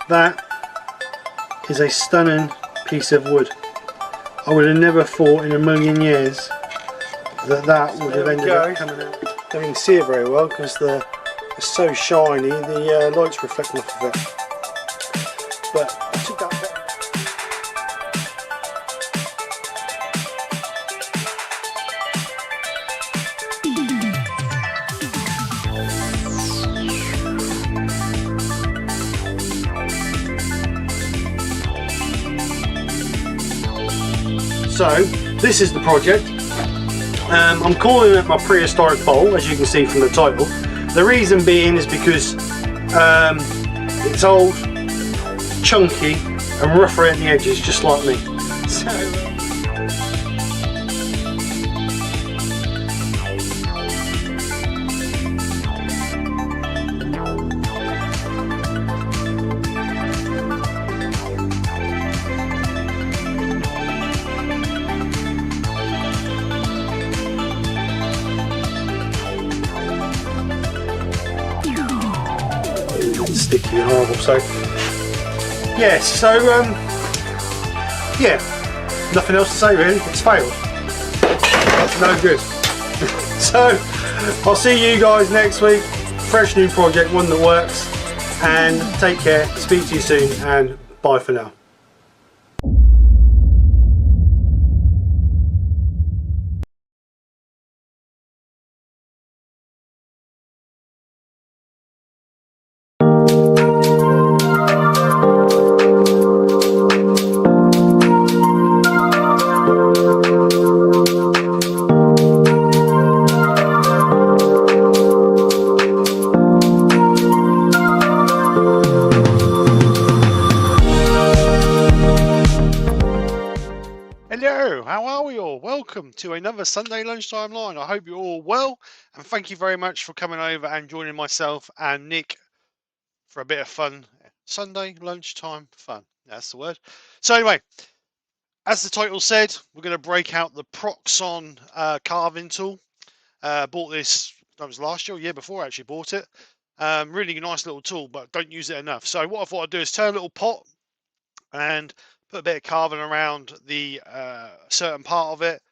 That is a stunning piece of wood. I would have never thought in a million years that that would have ended up coming out. Don't even see it very well because it's so shiny, the light's reflecting off of it. But I took that So this is the project. I'm calling it my prehistoric bowl, as you can see from the title. The reason being is because it's old, chunky and rough around the edges, just like me. So, sticky and horrible. So yeah, yeah, nothing else to say really. It's failed. No good. So I'll see you guys next week. Fresh new project, one that works. And take care. Speak to you soon, and bye for now. Hello, how are we all? Welcome to another Sunday Lunchtime Line. I hope you're all well, and thank you very much for coming over and joining myself and Nick for a bit of fun. Sunday lunchtime fun, that's the word. So anyway, as the title said, we're going to break out the Proxxon carving tool. Bought this, that was last year or year before I actually bought it. Really nice little tool, but don't use it enough. So what I thought I'd do is turn a little pot and put a bit of carving around the certain part of it,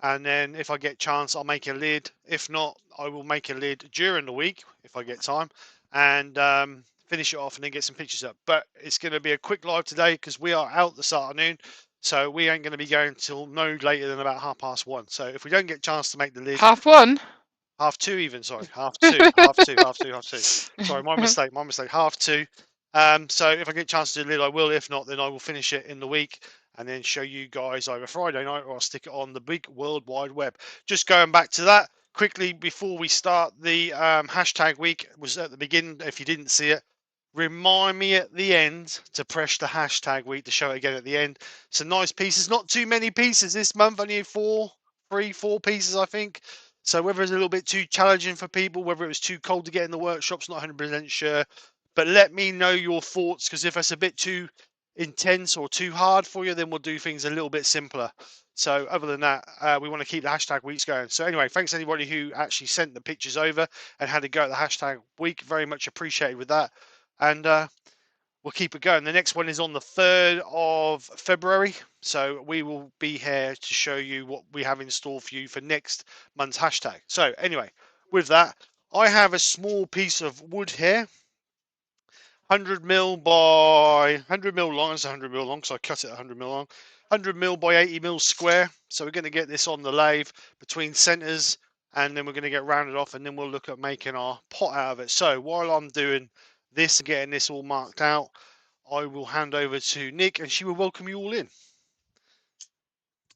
and then if I get chance I'll make a lid. If not, I will make a lid during the week if I get time, and finish it off and then get some pictures up. But it's going to be a quick live today because we are out this afternoon, so we ain't going to be going till no later than about 1:30. So if we don't get a chance to make the lid, 1:30. 1:30 even, sorry, 1:30. Sorry, my mistake, 1:30. So if I get a chance to do the lid, I will. If not, then I will finish it in the week and then show you guys either Friday night or I'll stick it on the big World Wide Web. Just going back to that quickly before we start, the hashtag week was at the beginning. If you didn't see it, remind me at the end to press the hashtag week to show it again at the end. Some nice pieces, not too many pieces this month, only 4 pieces I think. So whether it's a little bit too challenging for people, whether it was too cold to get in the workshops, not 100% sure. But let me know your thoughts, because if it's a bit too intense or too hard for you, then we'll do things a little bit simpler. So other than that, we want to keep the hashtag weeks going. So anyway, thanks anybody who actually sent the pictures over and had to go at the hashtag week. Very much appreciated with that. And we'll keep it going. The next one is on the 3rd of February. So we will be here to show you what we have in store for you for next month's hashtag. So anyway, with that, I have a small piece of wood here. 100mm by 100mm long. It's 100mm long, so I cut it 100mm long. 100mm by 80mm square. So we're going to get this on the lathe between centers, and then we're going to get rounded off, and then we'll look at making our pot out of it. So while I'm doing this and getting this all marked out, I will hand over to Nick and she will welcome you all in.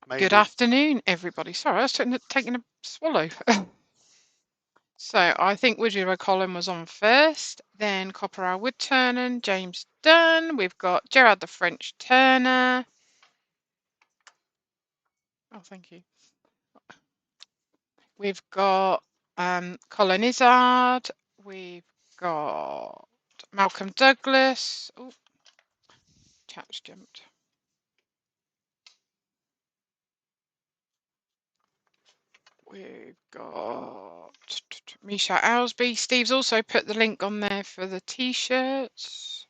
Good afternoon, everybody. Sorry, I was taking a swallow. So I think Wood River Colin was on first, then Copper Our Wood Turner, James Dunn. We've got Gerard the French Turner. Oh, thank you. We've got Colin Izzard. We've got Malcolm Douglas. Oh, chat's jumped. We've got Misha Owsby. Steve's also put the link on there for the t-shirts.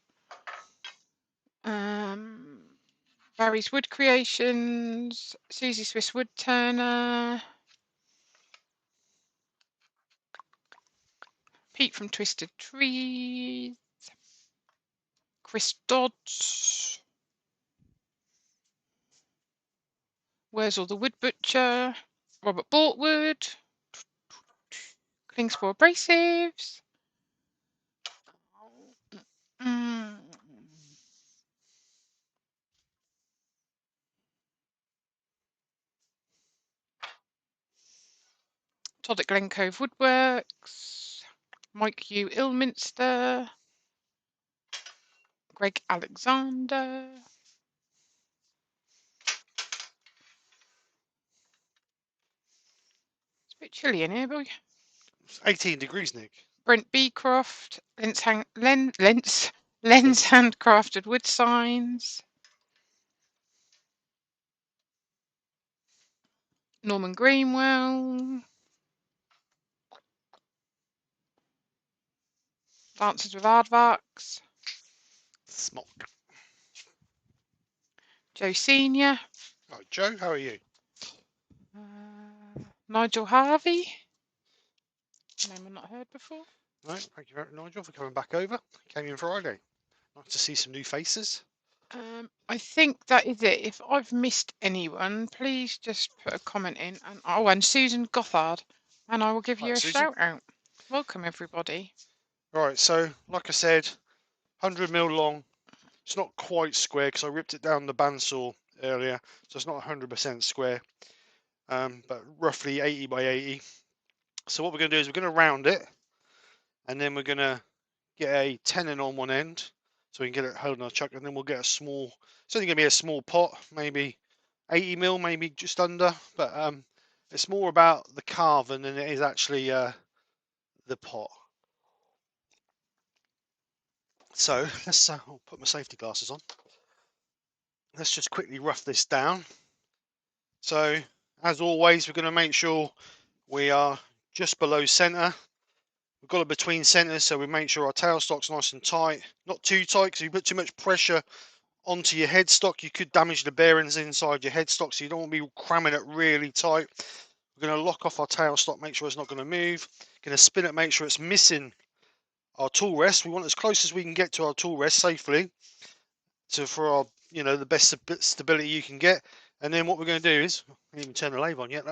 Barry's Wood Creations, Susie Swiss Wood Turner, Pete from Twisted Trees, Chris Dodds, Where's All the Wood Butcher, Robert Bortwood, Klingsborough Abrasives, Todd at Glen Cove Woodworks, Mike U Ilminster, Greg Alexander. It's a bit chilly in here, boy. It's 18 degrees, Nick. Brent Beecroft, Lens Handcrafted Wood Signs. Norman Greenwell. Dances with Aardvarks. Smock. Joe Senior. Right, Joe, how are you? Nigel Harvey. Name I've not heard before. No, thank you, Nigel, for coming back over. Came in Friday. Nice to see some new faces. I think that is it. If I've missed anyone, please just put a comment in. And Susan Gothard, and I will give you a Susan. shout out. Welcome, everybody. Right, so like I said, 100mm long. It's not quite square because I ripped it down the bandsaw earlier, so it's not 100% square, but roughly 80 by 80. So what we're going to do is we're going to round it, and then we're going to get a tenon on one end, so we can get it held in our chuck, and then we'll get a small. It's only going to be a small pot, maybe 80mm, maybe just under, but it's more about the carving than it is actually the pot. So let's I'll put my safety glasses on. Let's just quickly rough this down. So as always, we're going to make sure we are just below center. We've got it between centers, so we make sure our tailstock's nice and tight. Not too tight, because if you put too much pressure onto your headstock, you could damage the bearings inside your headstock, so you don't want to be cramming it really tight. We're going to lock off our tailstock, make sure it's not going to move. Going to spin it, make sure it's missing our tool rest. We want as close as we can get to our tool rest safely, for our, the best stability you can get. And then what we're going to do is, I didn't even turn the lathe on yet.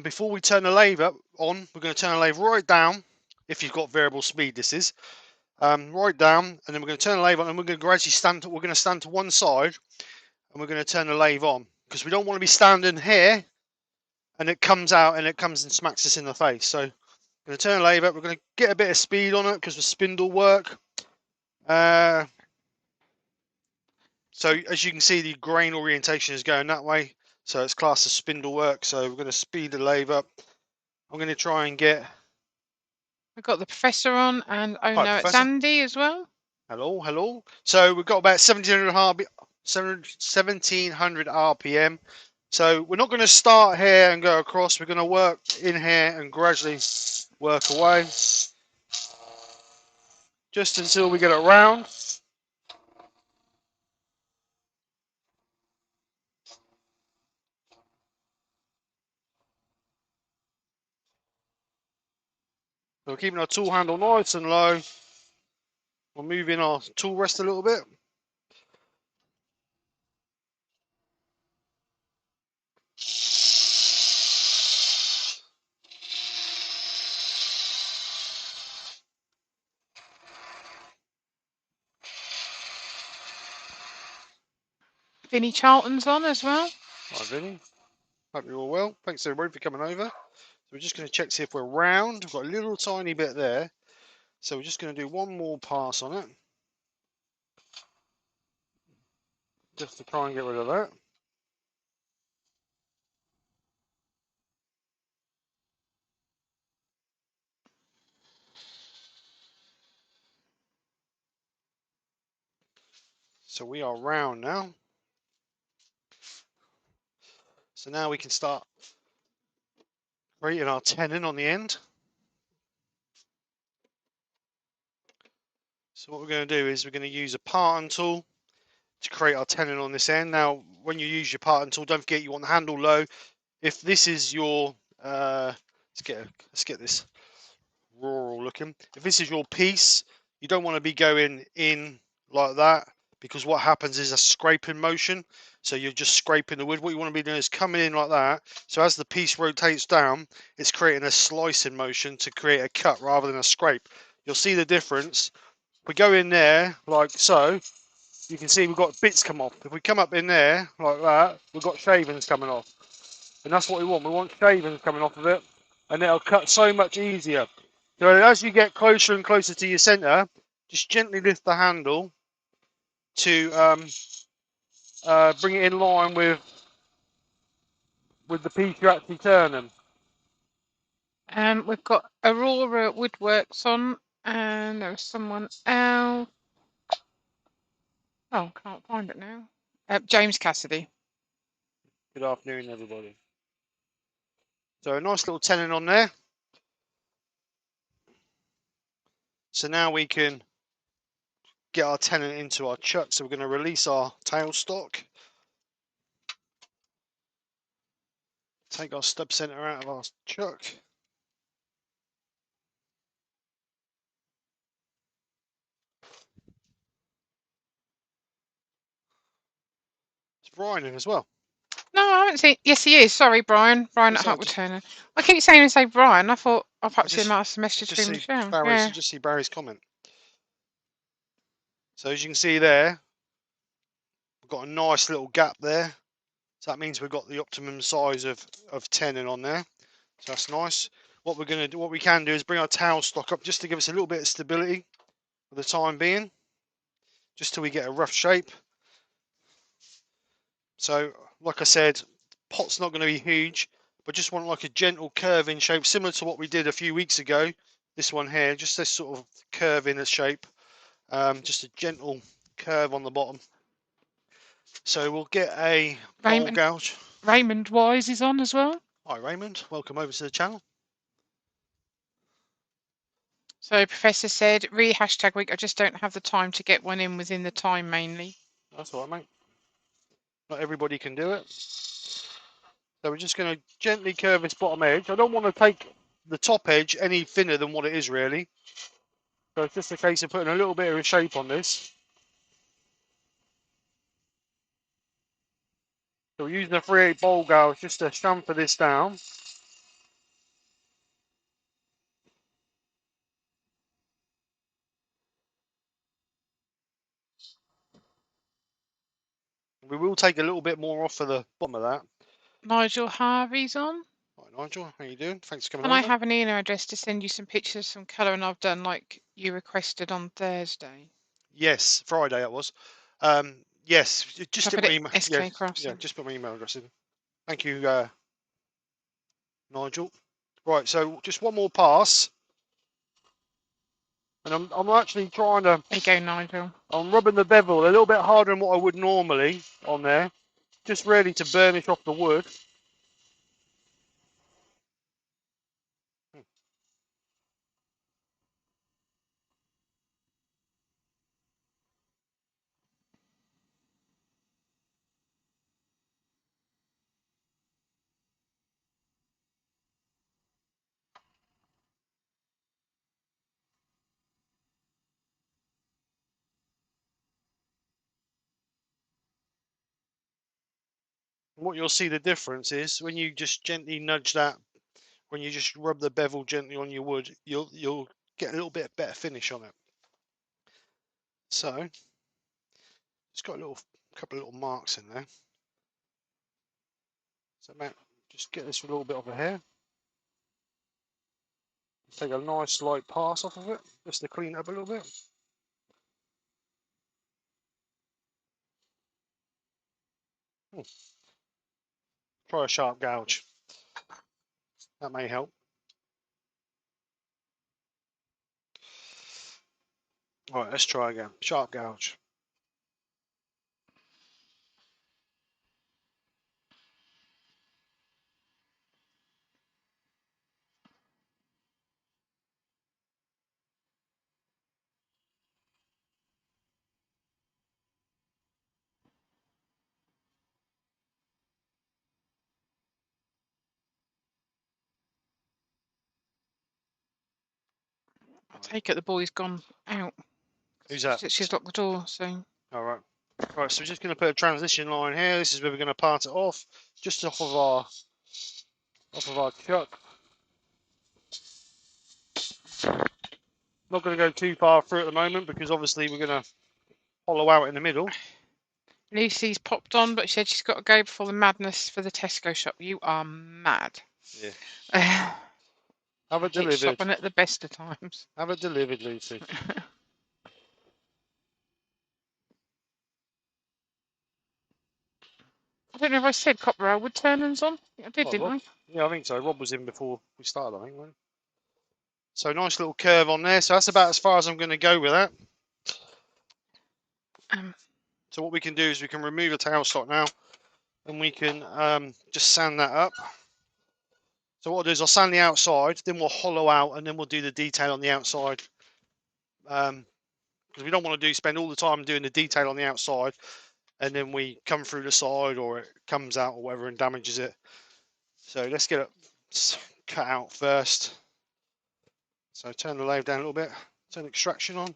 Before we turn the lathe on, we're going to turn the lathe right down. If you've got variable speed, this is right down, and then we're going to turn the lathe on, and we're going to gradually stand. We're going to stand to one side, and we're going to turn the lathe on, because we don't want to be standing here, and it comes out and it comes and smacks us in the face. So we're going to turn the lathe up. We're going to get a bit of speed on it because of spindle work. So as you can see, the grain orientation is going that way, so it's classed as spindle work. So we're going to speed the lathe up. I'm going to try and get. We've got the professor on, and Hi, no, Professor. it's Andy as well. Hello, hello. So we've got about 1700 RPM. So we're not going to start here and go across. We're going to work in here and gradually work away, just until we get it round. So we're keeping our tool handle nice and low. We're moving our tool rest a little bit. Vinnie Charlton's on as well. Hi, Vinny. Hope you're all well. Thanks everybody for coming over. So we're just going to check see if we're round. We've got a little tiny bit there. So we're just going to do one more pass on it, just to try and get rid of that. So we are round now. So now we can start creating our tenon on the end. So what we're going to do is we're going to use a parting tool to create our tenon on this end. Now, when you use your parting tool, don't forget you want the handle low. If this is your, let's get this rural looking. If this is your piece, you don't want to be going in like that, because what happens is a scraping motion. So you're just scraping the wood. What you want to be doing is coming in like that. So as the piece rotates down, it's creating a slicing motion to create a cut rather than a scrape. You'll see the difference. If we go in there like so, you can see we've got bits come off. If we come up in there like that, we've got shavings coming off. And that's what we want. We want shavings coming off of it. and it'll cut so much easier. So as you get closer and closer to your centre, just gently lift the handle to bring it in line with the piece you're actually turning. We've got Aurora Woodworks on, and there was someone else. Oh, can't find it now. James Cassidy. Good afternoon, everybody. So a nice little tenon on there. So now we can get our tenon into our chuck. So we're going to release our tailstock. Take our stub center out of our chuck. It's Brian in as well. No, I haven't seen. Yes, he is. Sorry, Brian. Brian at Woodturning. I keep saying and say Brian. I thought I perhaps he might have messaged just him see Michelle. Barry's, just see Barry's comment. So as you can see there, we've got a nice little gap there. So that means we've got the optimum size of tenon on there. So that's nice. What we can do is bring our tailstock up just to give us a little bit of stability for the time being, just till we get a rough shape. So, like I said, pot's not going to be huge, but just want like a gentle curve in shape, similar to what we did a few weeks ago. This one here, just this sort of curve in a shape, just a gentle curve on the bottom. So we'll get a bowl gouge. Raymond Wise is on as well. Hi Raymond, welcome over to the channel. So Professor said, #hashtag week. I just don't have the time to get one in within the time mainly. That's all right, mate. Not everybody can do it. So we're just going to gently curve this bottom edge. I don't want to take the top edge any thinner than what it is really. So it's just a case of putting a little bit of a shape on this. So we're using a 3/8 bowl gouge just to chamfer this down. We will take a little bit more off of the bottom of that. Nigel Harvey's on. Hi Nigel, how you doing? Thanks for coming And over. I have an email address to send you some pictures of some colour, and I've done like you requested on Thursday. Yes, Friday that was. Yes, just put my email. skkrafts. Yeah, just put my email address in. Thank you, Nigel. Right, so just one more pass. And I'm actually trying to... There you go, Nigel. I'm rubbing the bevel a little bit harder than what I would normally on there. Just really to burnish off the wood. What you'll see the difference is when you just gently nudge that, when you just rub the bevel gently on your wood, you'll get a little bit better finish on it. So it's got a couple of little marks in there. So Matt, just get this a little bit off of here. Take a nice light pass off of it, just to clean it up a little bit. Try a sharp gouge. That may help. All right, let's try again. Sharp gouge. I take it the boy's gone out. Who's that? She's locked the door, so. All right. Right, so we're just going to put a transition line here. This is where we're going to part it off, just off of our chuck. Not going to go too far through at the moment because obviously we're going to hollow out in the middle. Lucy's popped on, but she said she's got to go before the madness for the Tesco shop. You are mad. Yeah. Have it Hit delivered. shopping at the best of times. Have it delivered, Lucy. I don't know if I said copper rail wood turnings on. I did, Oh, didn't Rob? I? Yeah, I think so. Rob was in before we started, I think. Wasn't he? So nice little curve on there. So that's about as far as I'm going to go with that. So what we can do is we can remove the tail stock now, and we can just sand that up. So what I'll do is I'll sand the outside, then we'll hollow out, and then we'll do the detail on the outside. Because we don't want to spend all the time doing the detail on the outside, and then we come through the side, or it comes out, or whatever, and damages it. So let's get it cut out first. So turn the lathe down a little bit, turn extraction on.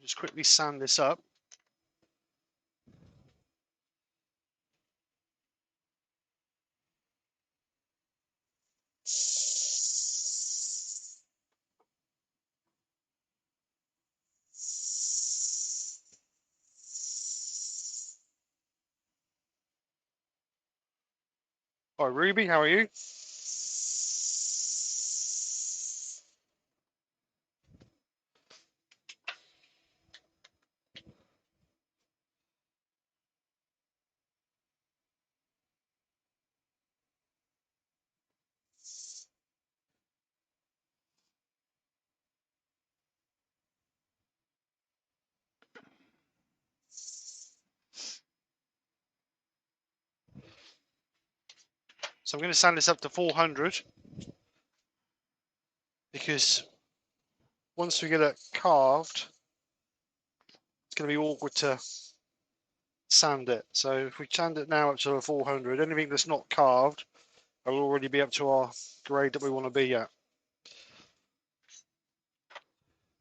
Just quickly sand this up. Hi Ruby, how are you? So I'm going to sand this up to 400 because once we get it carved, it's going to be awkward to sand it. So if we sand it now up to a 400, anything that's not carved will already be up to our grade that we want to be at.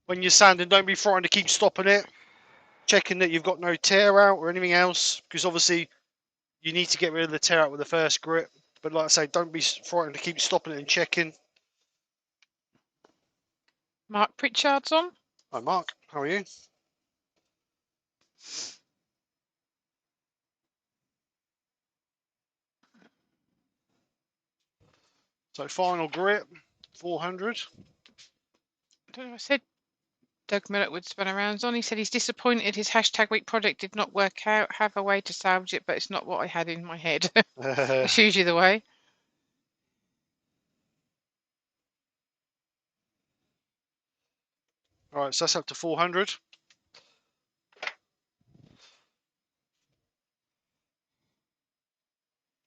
When you're sanding, don't be frightened to keep stopping it, checking that you've got no tear out or anything else, because obviously you need to get rid of the tear out with the first grip. But like I say, don't be frightened to keep stopping it and checking. Mark Pritchard's on. Hi Mark, how are you? So final grip, 400. I don't know if I said Doug Millett would spin around on. He said he's disappointed his #week project did not work out. Have a way to salvage it, but it's not what I had in my head. It's usually the way. All right, so that's up to 400.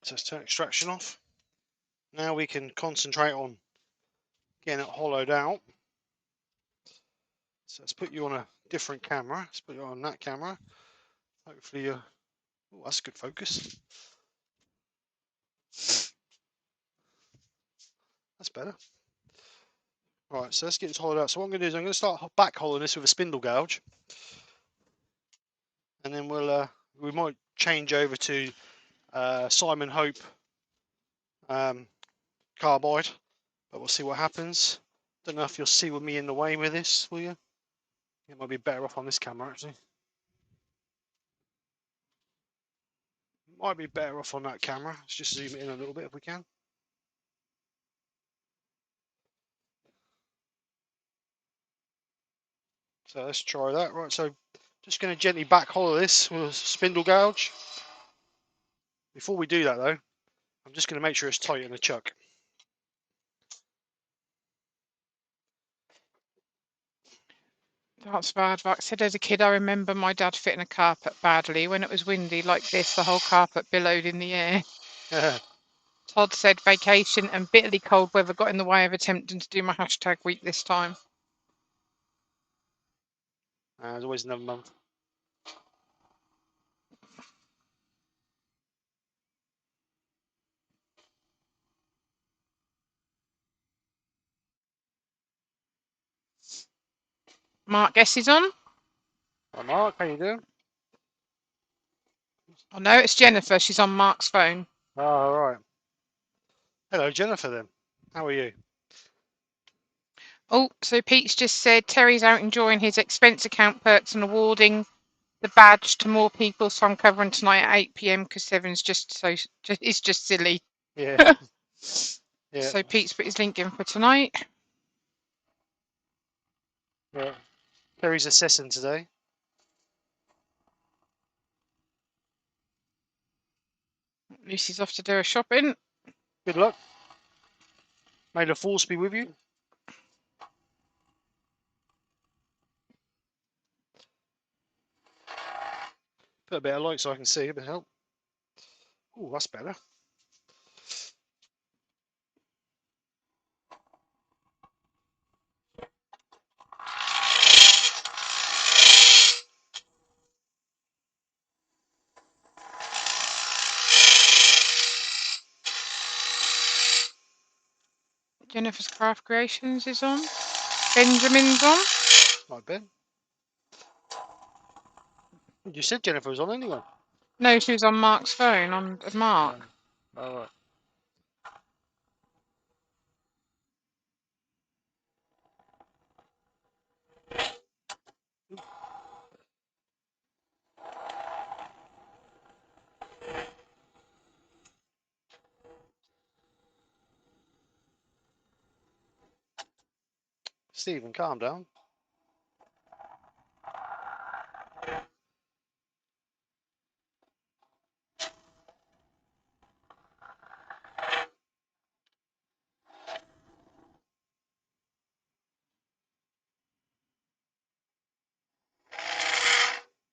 So let's turn extraction off. Now we can concentrate on getting it hollowed out. So let's put you on a different camera. Let's put you on that camera. Hopefully you're... Oh, that's a good focus. That's better. All right, so let's get this hollowed out. So what I'm going to do is I'm going to start back hollowing this with a spindle gouge. And then we might change over to Simon Hope carbide. But we'll see what happens. Don't know if you'll see with me in the way with this, will you? It might be better off on this camera, actually. Might be better off on that camera. Let's just zoom it in a little bit if we can. So let's try that. Right, so just going to gently back hollow this with a spindle gouge. Before we do that though, I'm just going to make sure it's tight in the chuck. That's bad. Like I said, as a kid, I remember my dad fitting a carpet badly. When it was windy like this, the whole carpet billowed in the air. Todd said vacation and bitterly cold weather got in the way of attempting to do my #week this time. There's always another month. Mark S is on. Hi Mark, how you doing? Oh no, it's Jennifer. She's on Mark's phone. Oh, all right. Hello Jennifer then. How are you? Oh, so Pete's just said Terry's out enjoying his expense account perks and awarding the badge to more people. So I'm covering tonight at 8 p.m. because 7's it's just silly. Yeah. Yeah. So Pete's put his link in for tonight. Yeah. Terry's assessing today. Lucy's off to do her shopping. Good luck. May the force be with you. Put a bit of light so I can see, a bit of help. Oh, that's better. Jennifer's Craft Creations is on. Benjamin's on. Right, Ben. You said Jennifer was on anyway. No, she was on Mark's phone, on Mark. All right. Stephen, calm down.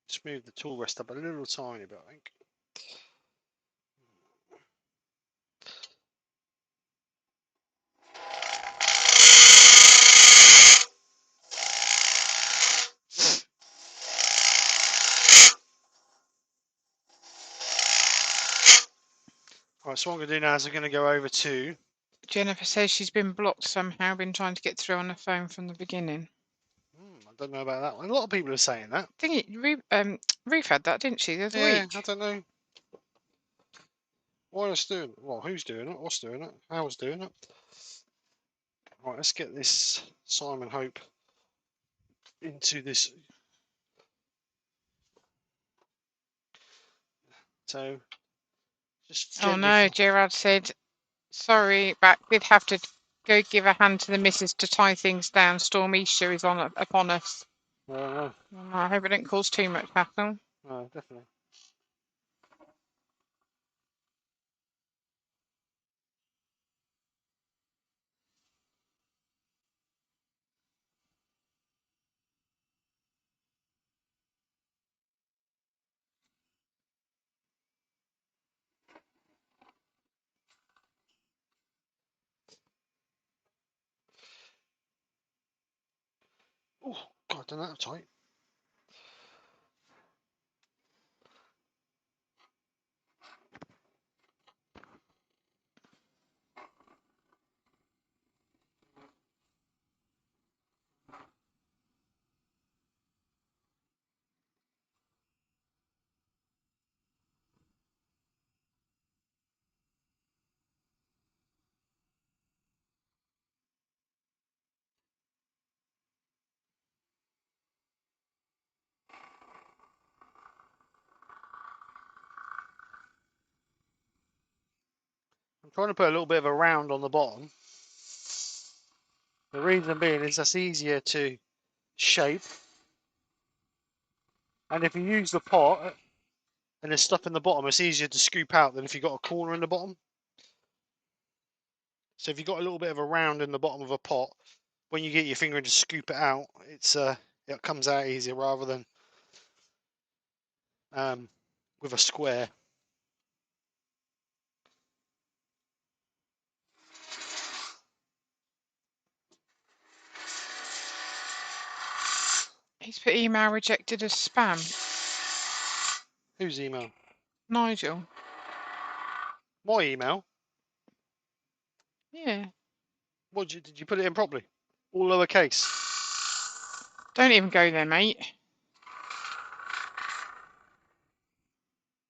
Just move the tool rest up a little tiny bit, I think. Right, so what I'm going to do now is I'm going to go over to... Jennifer says she's been blocked somehow, been trying to get through on the phone from the beginning. I don't know about that one. A lot of people are saying that. I think Ruth had that, didn't she, the other Yeah, week? I don't know. Why is doing it? Well, who's doing it? What's doing it? How's doing it? Right, let's get this Simon Hope into this. So, just Oh gently. no, Gerard said, sorry, but did have to go give a hand to the missus to tie things down. Storm Easter is upon us. No, I hope it didn't cause too much hassle. no, definitely. Oh, God, done that tight. I'm trying to put a little bit of a round on the bottom. The reason being is that's easier to shape. And if you use the pot and there's stuff in the bottom, it's easier to scoop out than if you've got a corner in the bottom. So if you've got a little bit of a round in the bottom of a pot, when you get your finger in to scoop it out, it comes out easier rather than with a square. He's put email rejected as spam. Whose email? Nigel. My email? Yeah. What did you put it in properly? All lowercase. Don't even go there, mate.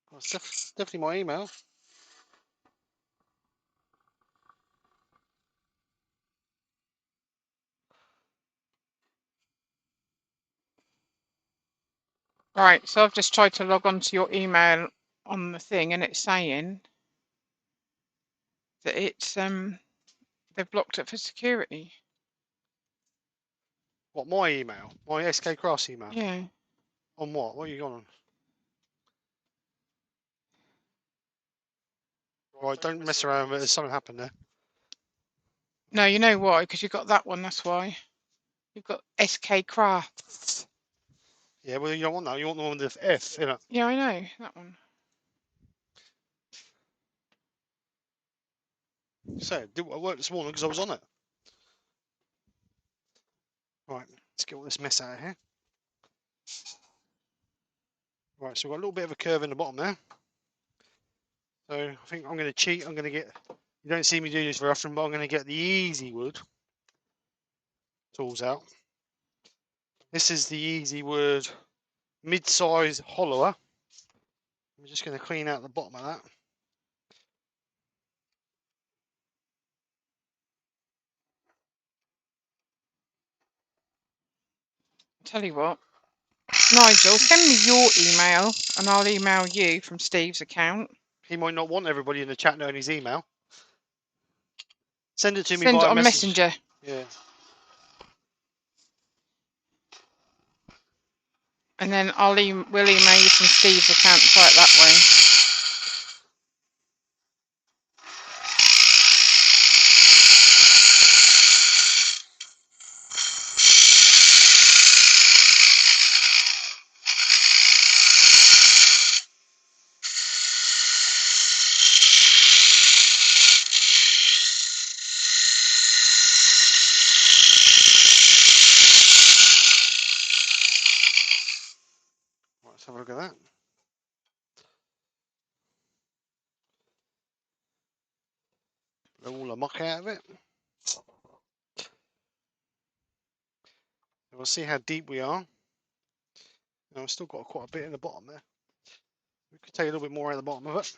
Well, it's definitely my email. Right, so I've just tried to log on to your email on the thing, and it's saying that it's they've blocked it for security. What, my email? My skkrafts email? Yeah. On what? What are you going on? Right, don't mess around with it. There's something happened there. No, you know why? Because you've got that one, that's why. You've got skkrafts. Yeah, well, you don't want that. You want the one with the F, you know. Yeah, I know, that one. So, it did work this morning because I was on it. Right, let's get all this mess out of here. Right, so we've got a little bit of a curve in the bottom there. So I think I'm going to cheat. I'm going to get, you don't see me do this very often, but I'm going to get the Easy Wood tools out. This is the Easy Wood mid-size hollower. I'm just going to clean out the bottom of that. Tell you what, Nigel, send me your email and I'll email you from Steve's account. He might not want everybody in the chat knowing his email. Send it to me Send it via on message. Messenger. Yeah. And then we'll email you from Steve's account, try it that way. Right, let's have a look at that. Blow all the muck out of it. And we'll see how deep we are. Now, we've still got quite a bit in the bottom there. We could take a little bit more out of the bottom of it.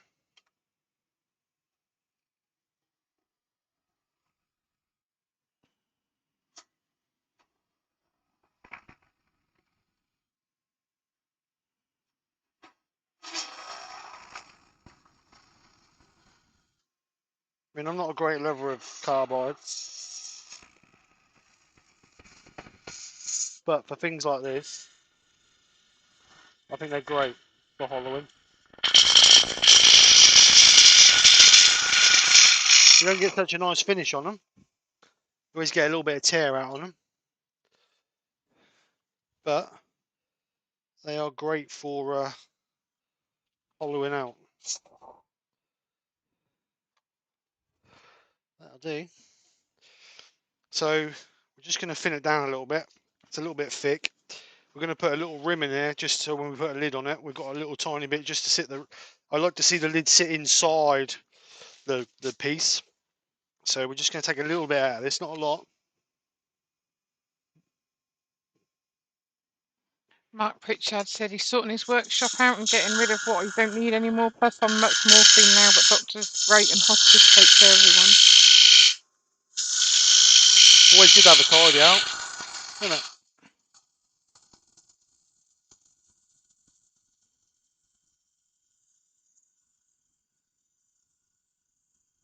I mean, I'm not a great lover of carbide, but for things like this, I think they're great for hollowing. You don't get such a nice finish on them. You always get a little bit of tear out on them, but they are great for hollowing out. That'll do. So we're just going to thin it down a little bit. It's a little bit thick. We're going to put a little rim in there just so when we put a lid on it, we've got a little tiny bit just to sit the. I like to see the lid sit inside the piece. So we're just going to take a little bit out of this, not a lot. Mark Pritchard said he's sorting his workshop out and getting rid of what he don't need anymore. Plus, I'm much morphine now, but doctors great and hospice take care of everyone. Always good to have a tidy out, isn't it?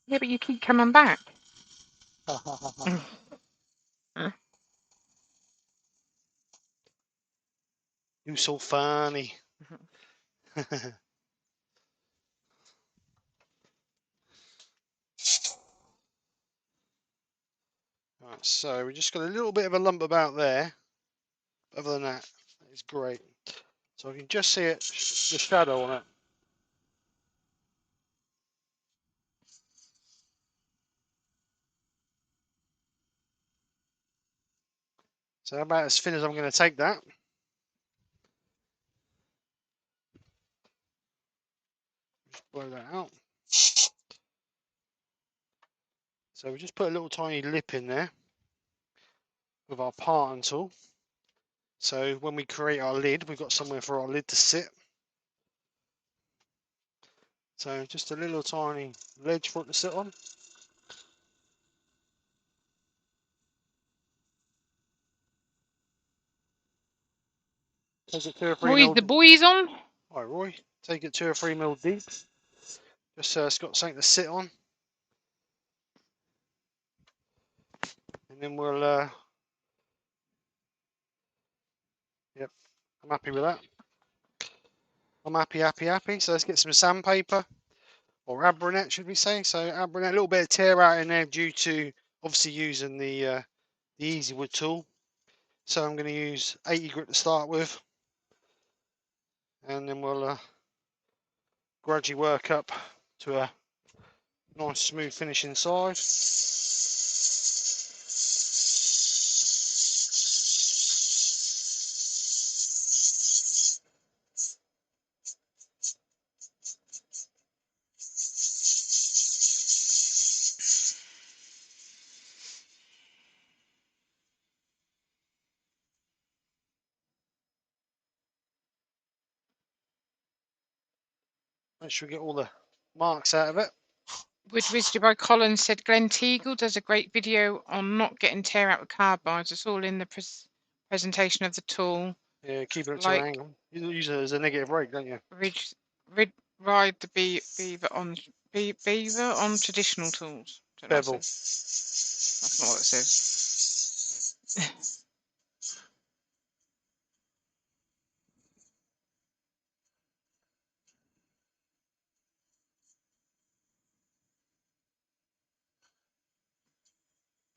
Yeah, but you keep coming back. You're so funny. Right, so we just got a little bit of a lump about there. Other than that, it's great. So I can just see it, the shadow on it. So about as thin as I'm going to take that. Just blow that out. So we just put a little tiny lip in there with our parting tool. So when we create our lid, we've got somewhere for our lid to sit. So just a little tiny ledge for it to sit on. Take it 2 or 3 Roy's mil. the boys on. All right, Roy. Take it 2 or 3 mil deep. Just so it's got something to sit on. And then we'll. Yep, I'm happy with that. I'm happy. So let's get some sandpaper, or Abranet, should we say? So Abranet, a little bit of tear out in there due to obviously using the Easy Wood tool. So I'm going to use 80 grit to start with, and then we'll gradually work up to a nice smooth finish inside. Make sure we get all the marks out of it. Wood Wizard by Colin said Glenn Teagle does a great video on not getting tear out with carbides. It's all in the presentation of the tool. Yeah, keeping it to an Like angle. You use it as a negative rake, don't you? ride the beaver on traditional tools. Bevel. That's not what it says.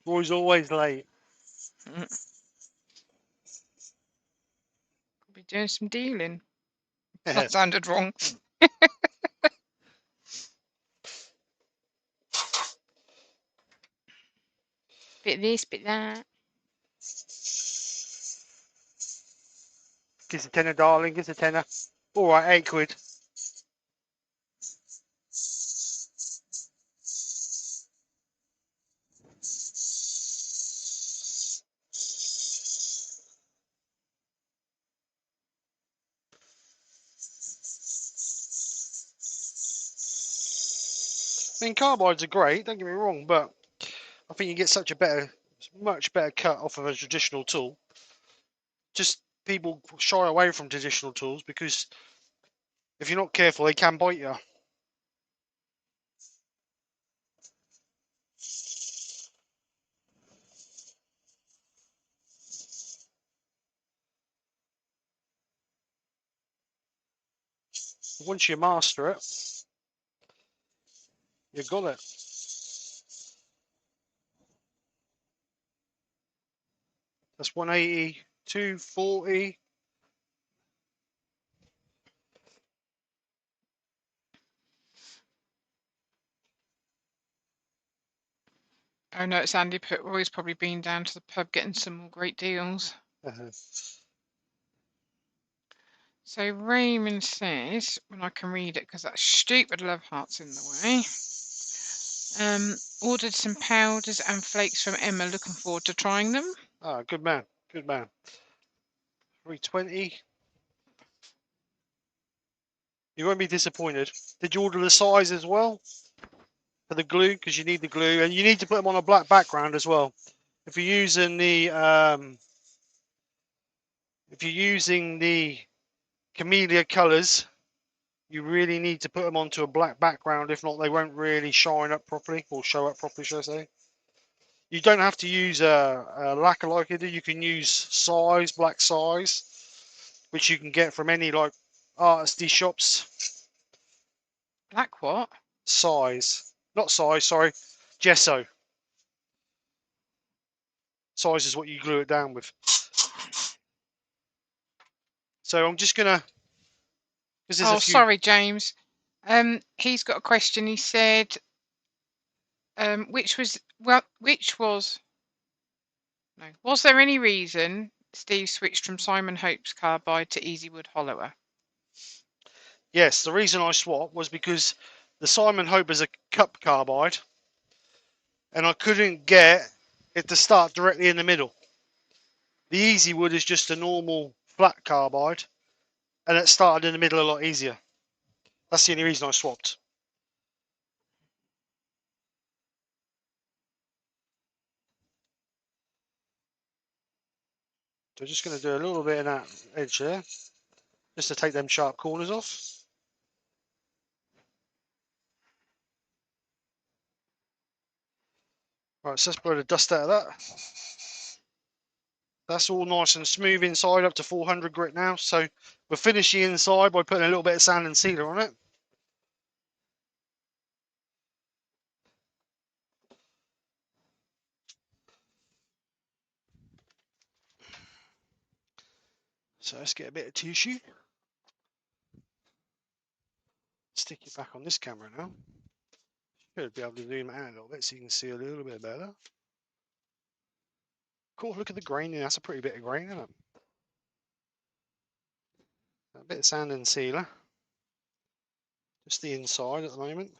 Roy's always late. Be doing some dealing. That sounded wrong. Bit this, bit that. Gives a tenner, darling. Gives a tenner. All right, 8 quid. I mean, carbides are great, don't get me wrong, but I think you get such a much better cut off of a traditional tool. Just people shy away from traditional tools because if you're not careful, they can bite you. Once you master it, you've got it. That's 180, 240. Oh no, it's Andy put Roy's probably been down to the pub getting some more great deals. So Raymond says, when I can read it because that stupid love heart's in the way. Ordered some powders and flakes from Emma, looking forward to trying them. Ah, good man, good man. 320. You won't be disappointed. Did you order the size as well for the glue? Because you need the glue, and you need to put them on a black background as well. If you're using the Camellia colours, you really need to put them onto a black background. If not, they won't really shine up properly or show up properly, should I say. You don't have to use a lacquer like I do. You can use size, black size, which you can get from any like artisty shops. Black what? Size. Not size, sorry. Gesso. Size is what you glue it down with. So I'm just gonna. Oh, sorry, James. He's got a question. He said, was there any reason Steve switched from Simon Hope's carbide to Easy Wood Hollower? Yes, the reason I swapped was because the Simon Hope is a cup carbide, and I couldn't get it to start directly in the middle. The easy wood is just a normal flat carbide, and it started in the middle a lot easier. That's the only reason I swapped. So I'm just going to do a little bit of that edge there, just to take them sharp corners off. Right, so let's blow the dust out of that. That's all nice and smooth inside, up to 400 grit now. So we'll finish the inside by putting a little bit of sand and sealer on it. So let's get a bit of tissue. Stick it back on this camera now. Should be able to zoom out a little bit so you can see a little bit better. Cool, look at the graining. That's a pretty bit of grain, isn't it? A bit of sand and sealer. Just the inside at the moment.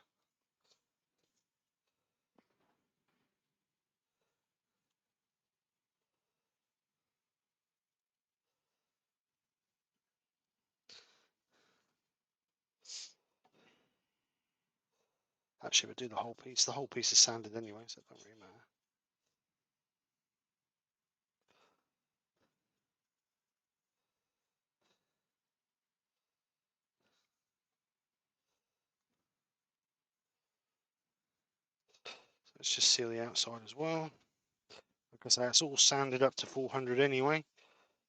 Actually, we'll do the whole piece. The whole piece is sanded anyway, so it don't really matter. So let's just seal the outside as well. Like I say, it's all sanded up to 400 anyway,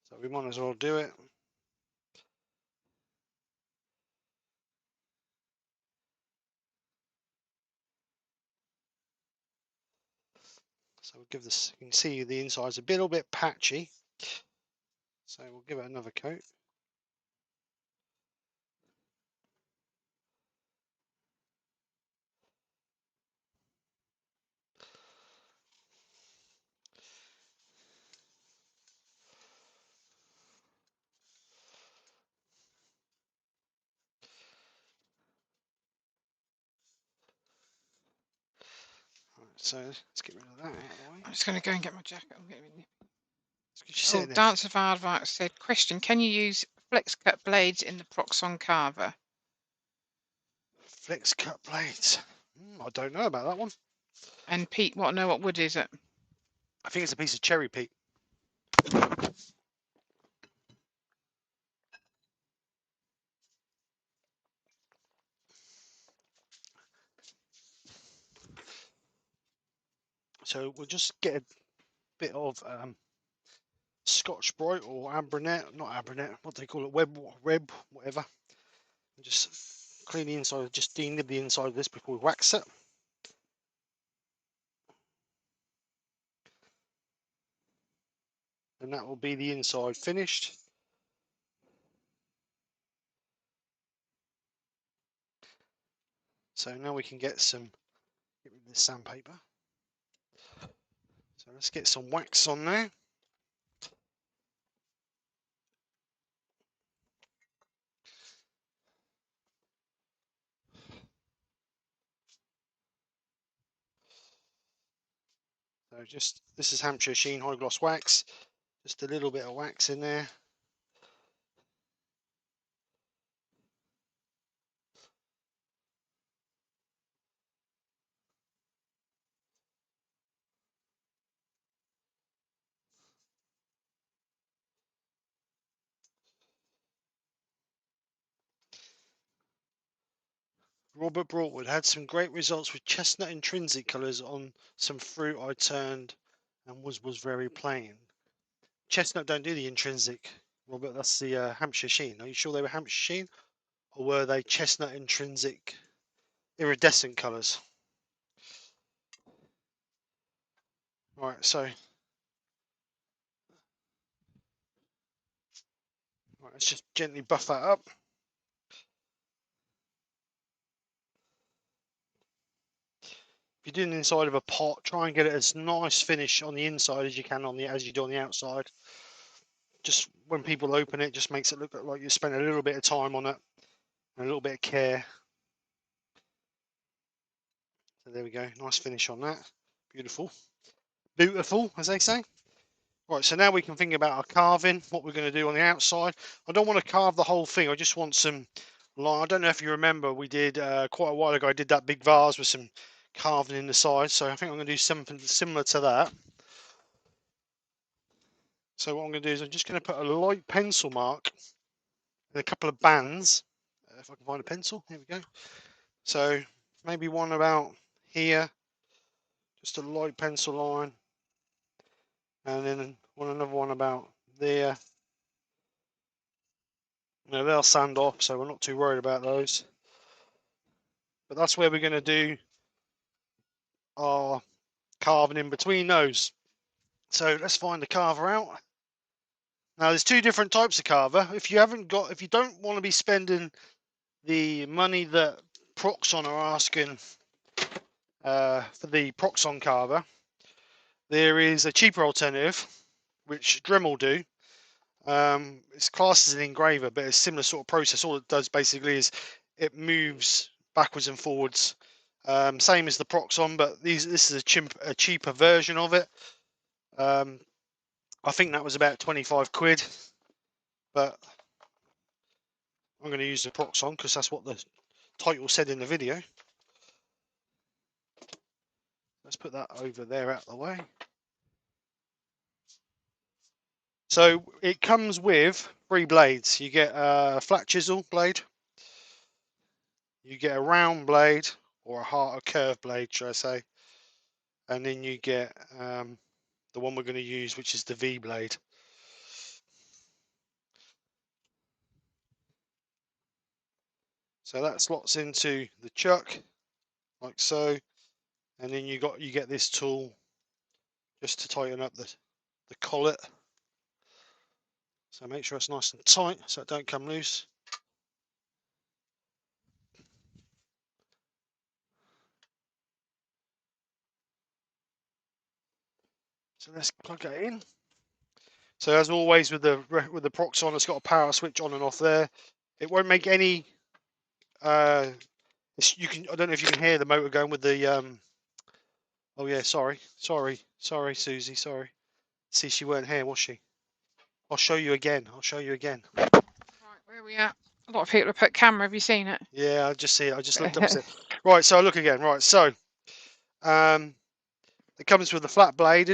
so we might as well do it. So we'll give this, you can see the inside's a little bit patchy. So we'll give it another coat. Right, so let's get rid of that out of the way. I'm just going to go and get my jacket. I'm getting it. Oh, Dance of Advice said, question, can you use flex cut blades in the Proxxon Carver? Flex cut blades. I don't know about that one. And Pete, what wood is it? I think it's a piece of cherry peat. So we'll just get a bit of Scotch Brite or Abranet, not Abranet, what do they call it, web, whatever. And just clean the inside, just denib the inside of this before we wax it. And that will be the inside finished. So now we can get rid of this sandpaper. So let's get some wax on there. So just, this is Hampshire Sheen high gloss wax. Just a little bit of wax in there. Robert Broadwood had some great results with chestnut intrinsic colours on some fruit I turned and was very plain. Chestnut don't do the intrinsic, Robert. That's the Hampshire Sheen. Are you sure they were Hampshire Sheen, or were they chestnut intrinsic iridescent colours? Right, so let's just gently buff that up. If you're doing the inside of a pot, try and get it as nice finish on the inside as you can as you do on the outside. Just when people open it, just makes it look like you spent a little bit of time on it and a little bit of care. So there we go, nice finish on that. Beautiful, beautiful, as they say. Right, so now we can think about our carving, what we're going to do on the outside. I don't want to carve the whole thing. I just want some line. I don't know if you remember, we did quite a while ago, I did that big vase with some carving in the sides. So I think I'm going to do something similar to that. So what I'm going to do is I'm just going to put a light pencil mark and a couple of bands. If I can find a pencil, here we go. So maybe one about here, just a light pencil line. And then another one about there. Now they'll sand off, so we're not too worried about those. But that's where we're going to do our carving in between those. So let's find the carver out. Now there's two different types of carver. If you don't want to be spending the money that Proxxon are asking for the Proxxon carver, there is a cheaper alternative, which Dremel do. It's classed as an engraver, but it's a similar sort of process. All it does basically is it moves backwards and forwards, same as the Proxxon, but this is a cheaper version of it. I think that was about 25 quid, but I'm going to use the Proxxon because that's what the title said in the video. Let's put that over there out of the way. So it comes with 3 blades. You get a flat chisel blade, you get a round blade, or a curved blade, should I say, and then you get the one we're going to use, which is the V blade. So that slots into the chuck like so, and then you get this tool just to tighten up the collet. So make sure it's nice and tight so it don't come loose. So let's plug that in. So as always with the Proxxon, it's got a power switch on and off there. It won't make any. I don't know if you can hear the motor going with the. Oh yeah, sorry, Susie, sorry. See, she weren't here, was she? I'll show you again. Right, where are we at? A lot of people have put camera. Have you seen it? Yeah, I just see it. I just looked up. Right, so I look again. Right, so it comes with a flat blade.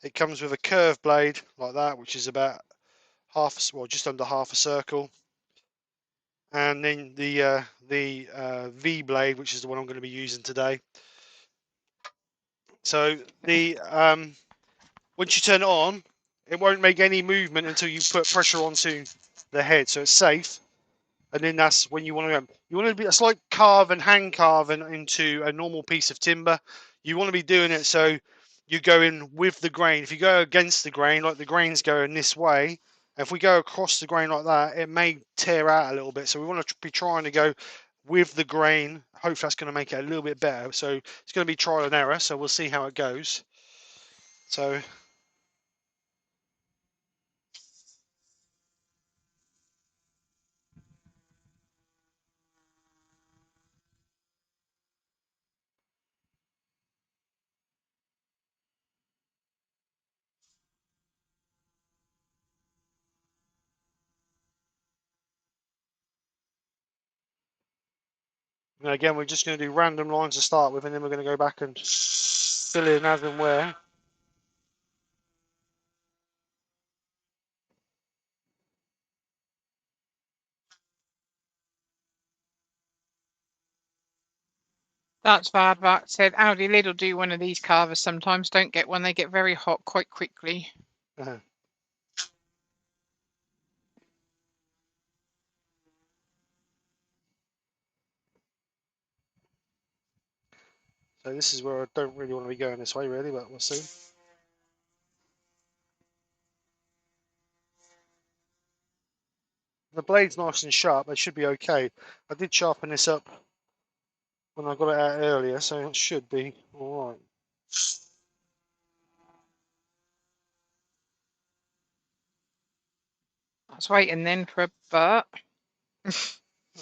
It comes with a curved blade like that, which is about just under half a circle, and then the V blade, which is the one I'm going to be using today. So the once you turn it on, it won't make any movement until you put pressure onto the head, so it's safe. And then that's when you want to go. You want to be. It's like hand carving into a normal piece of timber. You want to be doing it so you go in with the grain. If you go against the grain, like the grain's going this way, if we go across the grain like that, it may tear out a little bit. So we want to be trying to go with the grain. Hopefully that's going to make it a little bit better. So it's going to be trial and error. So we'll see how it goes. So. And again, we're just going to do random lines to start with, and then we're going to go back and fill in as and where. That's bad. That said, Audi Lid will do one of these carvers sometimes. Don't get one; they get very hot quite quickly. Uh-huh. So this is where I don't really want to be going this way, really, but we'll see. The blade's nice and sharp. It should be okay. I did sharpen this up when I got it out earlier, so it should be all right. I was waiting then for a but. I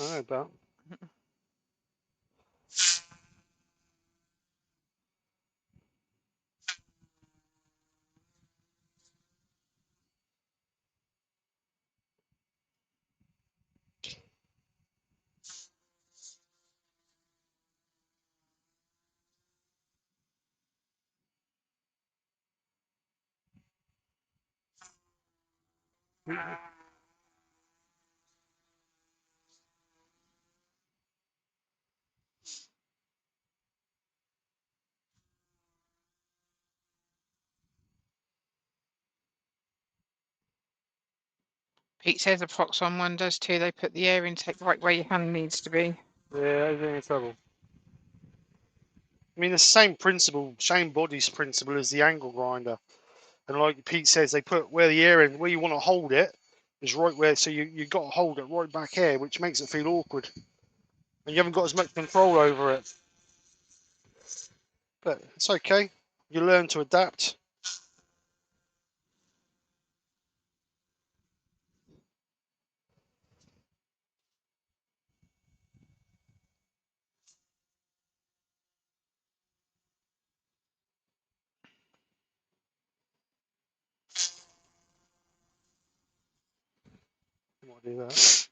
know, but Pete says the Proxxon one does too. They put the air intake right where your hand needs to be. Yeah, is any trouble? I mean, the same principle, same body's principle as the angle grinder. And like Pete says, they put where the air in, where you want to hold it, is right where. So you got to hold it right back here, which makes it feel awkward, and you haven't got as much control over it. But it's okay. You learn to adapt. You might do that.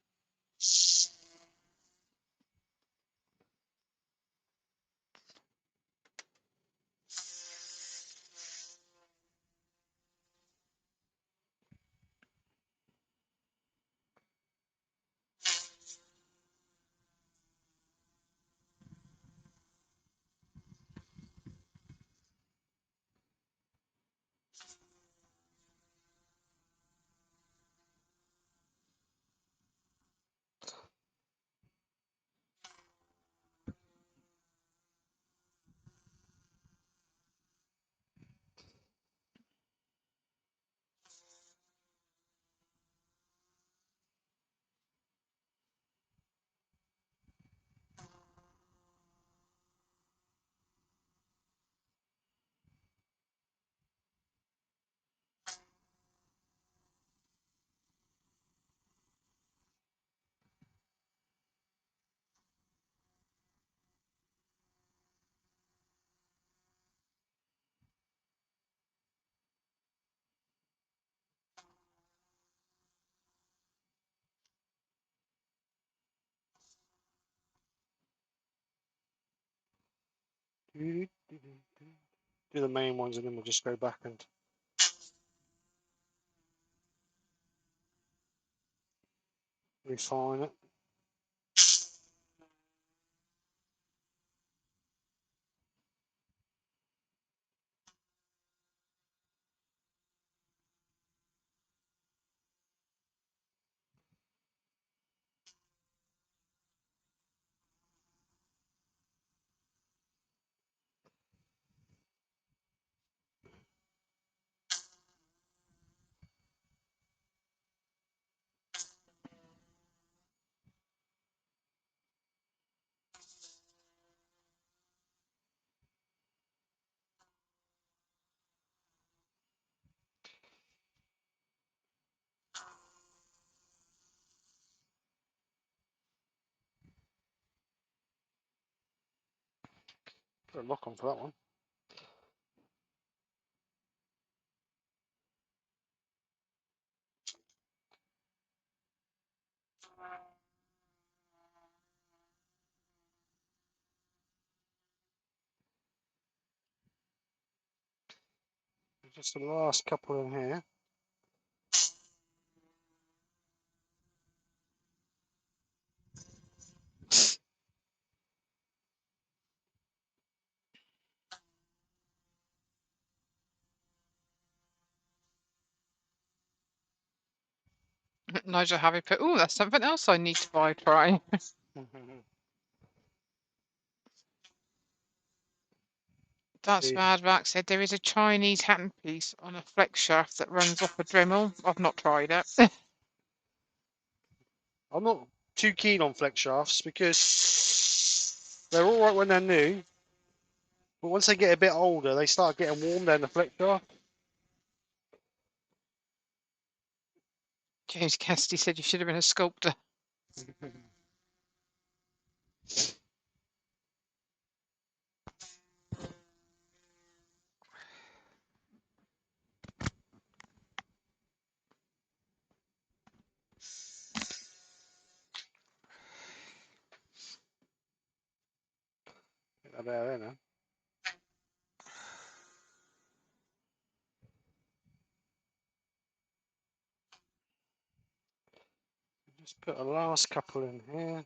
Do the main ones, and then we'll just go back and refine it. Put a lock on for that one. Just the last couple in here. Nigel Harvey put, oh, that's something else I need to buy, try. That's Badback said there is a Chinese hand piece on a flex shaft that runs off a Dremel. I've not tried it. I'm not too keen on flex shafts because they're all right when they're new, but once they get a bit older, they start getting warm down the flex shaft. James Cassidy said you should have been a sculptor. Get that out there now. Let's put a last couple in here.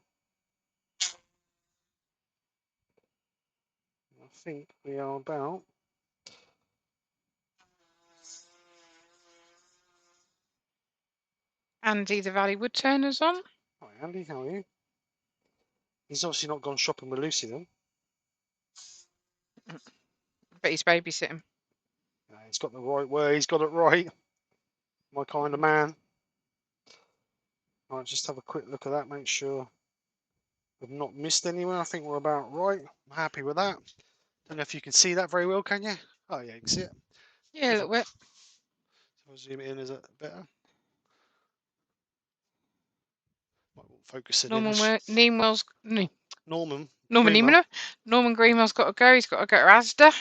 I think we are about. Andy, the Valley Woodturner's on. Hi Andy, how are you? He's obviously not gone shopping with Lucy then. But he's babysitting. He's got the right way, he's got it right. My kind of man. Alright, just have a quick look at that, make sure we've not missed anywhere. I think we're about right. I'm happy with that. Don't know if you can see that very well, can you? Oh yeah, you can see it. Yeah, a little bit. If I zoom it in, is it better? Focus it in. Norman Greenwell. Norman Greenwell's got to go. He's got to go to Asda.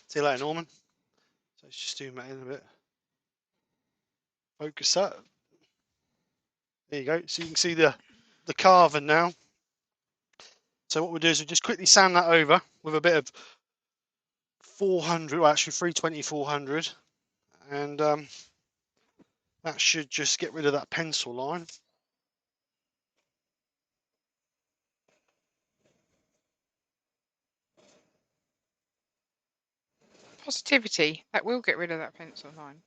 See you later, Norman. So let's just zoom that in a bit. Focus that. There you go. So you can see the carving now. So what we'll do is we'll just quickly sand that over with a bit of 400, well actually 320 400, and that should just get rid of that pencil line. Positivity. That will get rid of that pencil line.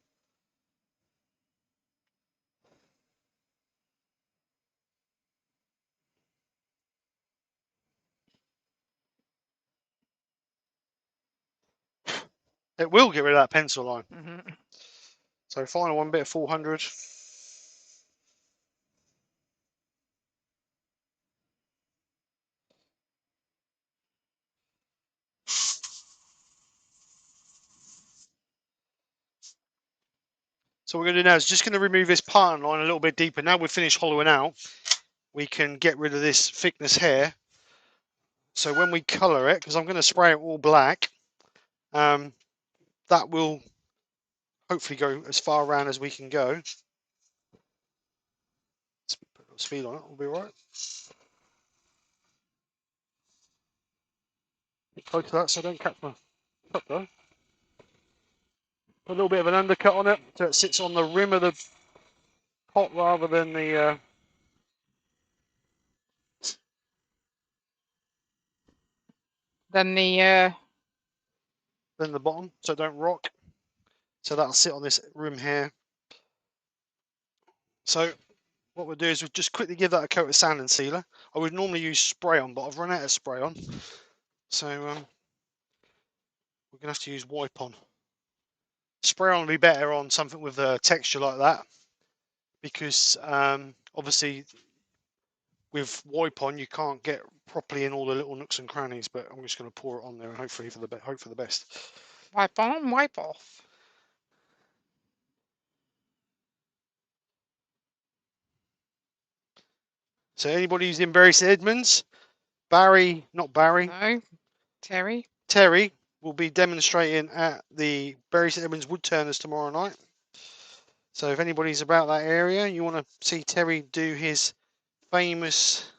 It will get rid of that pencil line. Mm-hmm. So final one bit of 400. So what we're going to do now is just going to remove this pattern line a little bit deeper. Now we've finished hollowing out, we can get rid of this thickness here. So when we colour it, because I'm going to spray it all black, that will hopefully go as far around as we can go. Let's put a little speed on it, we'll be all right. Get close to that so I don't catch my cup though. Put a little bit of an undercut on it so it sits on the rim of the pot rather than the bottom, so it don't rock. So that'll sit on this rim here. So what we'll do is we'll just quickly give that a coat of sand and sealer. I would normally use spray on, but I've run out of spray on. So we're going to have to use wipe on. Spray on will be better on something with a texture like that, because obviously with wipe on you can't get properly in all the little nooks and crannies, but I'm just going to pour it on there and hopefully hope for the best. Wipe on, wipe off. So anybody who's in Bury St Edmunds, Terry will be demonstrating at the Bury St Edmunds Woodturners tomorrow night. So if anybody's about that area, you want to see Terry do his famous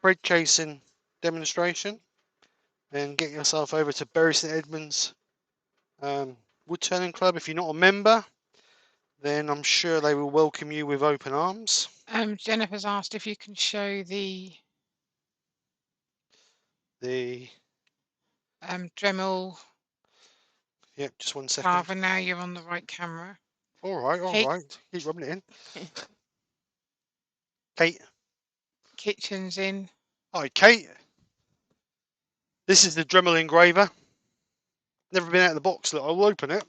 thread chasing demonstration, then get yourself over to Bury St Edmunds Woodturning Club. If you're not a member, then I'm sure they will welcome you with open arms. Jennifer's asked if you can show the Dremel. Yep, just 1 second. Carver, now you're on the right camera. All right. Keep rubbing it in. Kate. Kitchen's in. Hi, Kate. This is the Dremel engraver. Never been out of the box. Look, I'll open it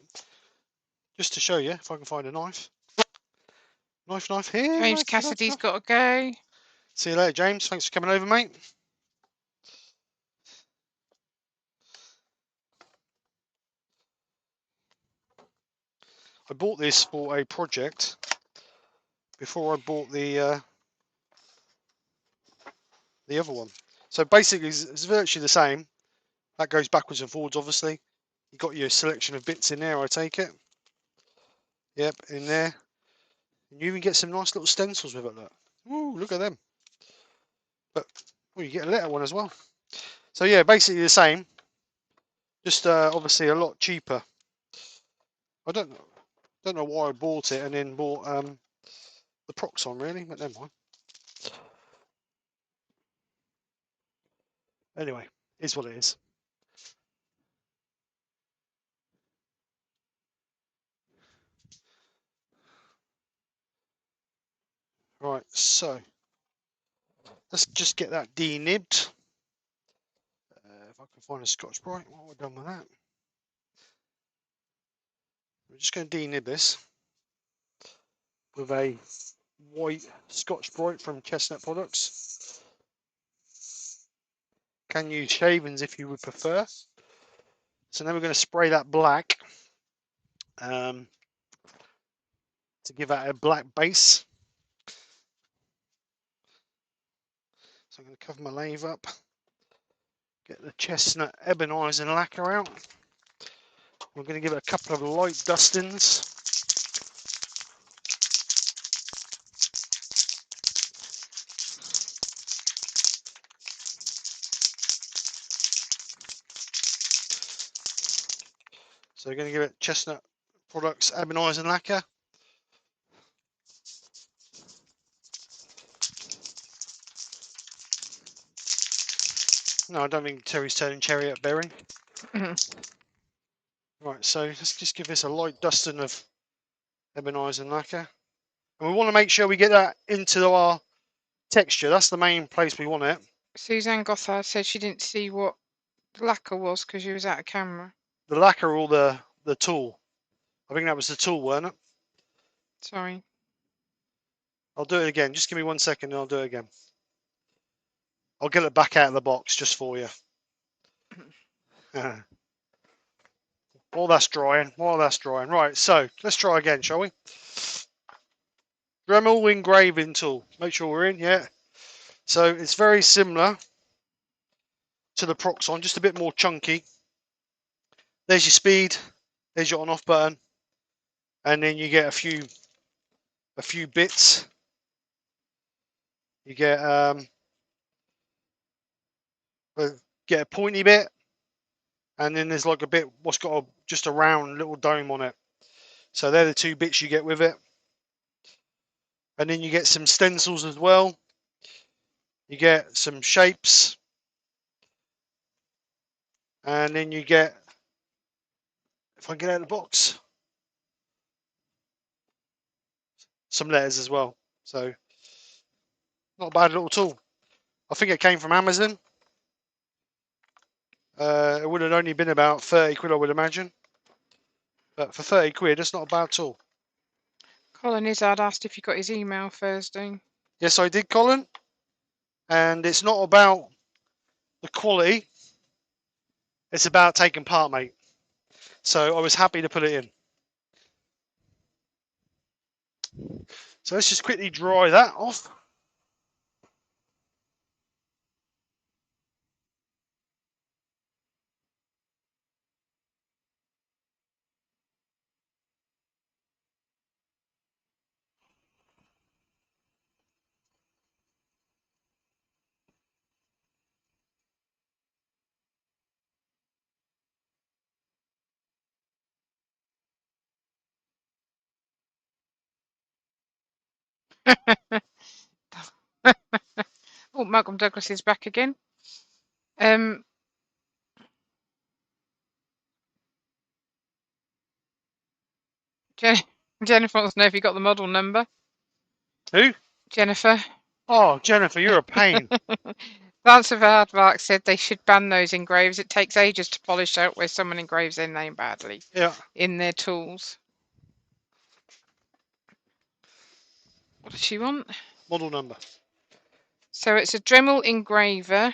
just to show you if I can find a knife. Knife here. James Cassidy's got to go. See you later, James. Thanks for coming over, mate. I bought this for a project before I bought the other one. So basically, it's virtually the same. That goes backwards and forwards, obviously. You've got your selection of bits in there, I take it. Yep, in there. And you even get some nice little stencils with it, look. Ooh, look at them. But, well, you get a little one as well. So yeah, basically the same. Just obviously a lot cheaper. I don't know why I bought it and then bought the Proxxon really, but never mind. Anyway, is what it is. Right, so let's just get that denibbed. If I can find a Scotch-Brite, what have we done with that? We're just going to denib this with a white Scotch-Brite from Chestnut Products. Can use shavings if you would prefer. So now we're going to spray that black to give that a black base. So I'm going to cover my lathe up, get the chestnut ebonizing lacquer out. We're going to give it a couple of light dustings. So we're going to give it Chestnut Products Ebonizing Lacquer. No, I don't think Terry's turning cherry at berry. Right, so let's just give this a light dusting of Ebonizing Lacquer. And we want to make sure we get that into our texture. That's the main place we want it. Suzanne Gothard said she didn't see what lacquer was because she was out of camera. The lacquer or the tool? I think that was the tool, weren't it? Sorry. I'll do it again. Just give me 1 second and I'll do it again. I'll get it back out of the box just for you. While that's drying, Right, so let's try again, shall we? Dremel engraving tool. Make sure we're in, yeah. So it's very similar to the Proxxon, just a bit more chunky. There's your speed. There's your on-off button, and then you get a few bits. You get a pointy bit, and then there's like a bit what's got just a round little dome on it. So they're the two bits you get with it. And then you get some stencils as well. You get some shapes. And then you get, if I get out of the box, some letters as well. So not a bad little tool. I think it came from Amazon. It would have only been about 30 quid, I would imagine. But for 30 quid, it's not a bad tool. Colin Izzard asked if you got his email Thursday. Yes, I did, Colin. And it's not about the quality. It's about taking part, mate. So I was happy to put it in. So let's just quickly dry that off. Oh, Malcolm Douglas is back again. Jennifer wants to know if you got the model number. Who? Jennifer. Oh, Jennifer, you're a pain. Lance of Aardvark said they should ban those engraves. It takes ages to polish out where someone engraves their name badly. Yeah. In their tools. What does she want? Model number. So it's a Dremel engraver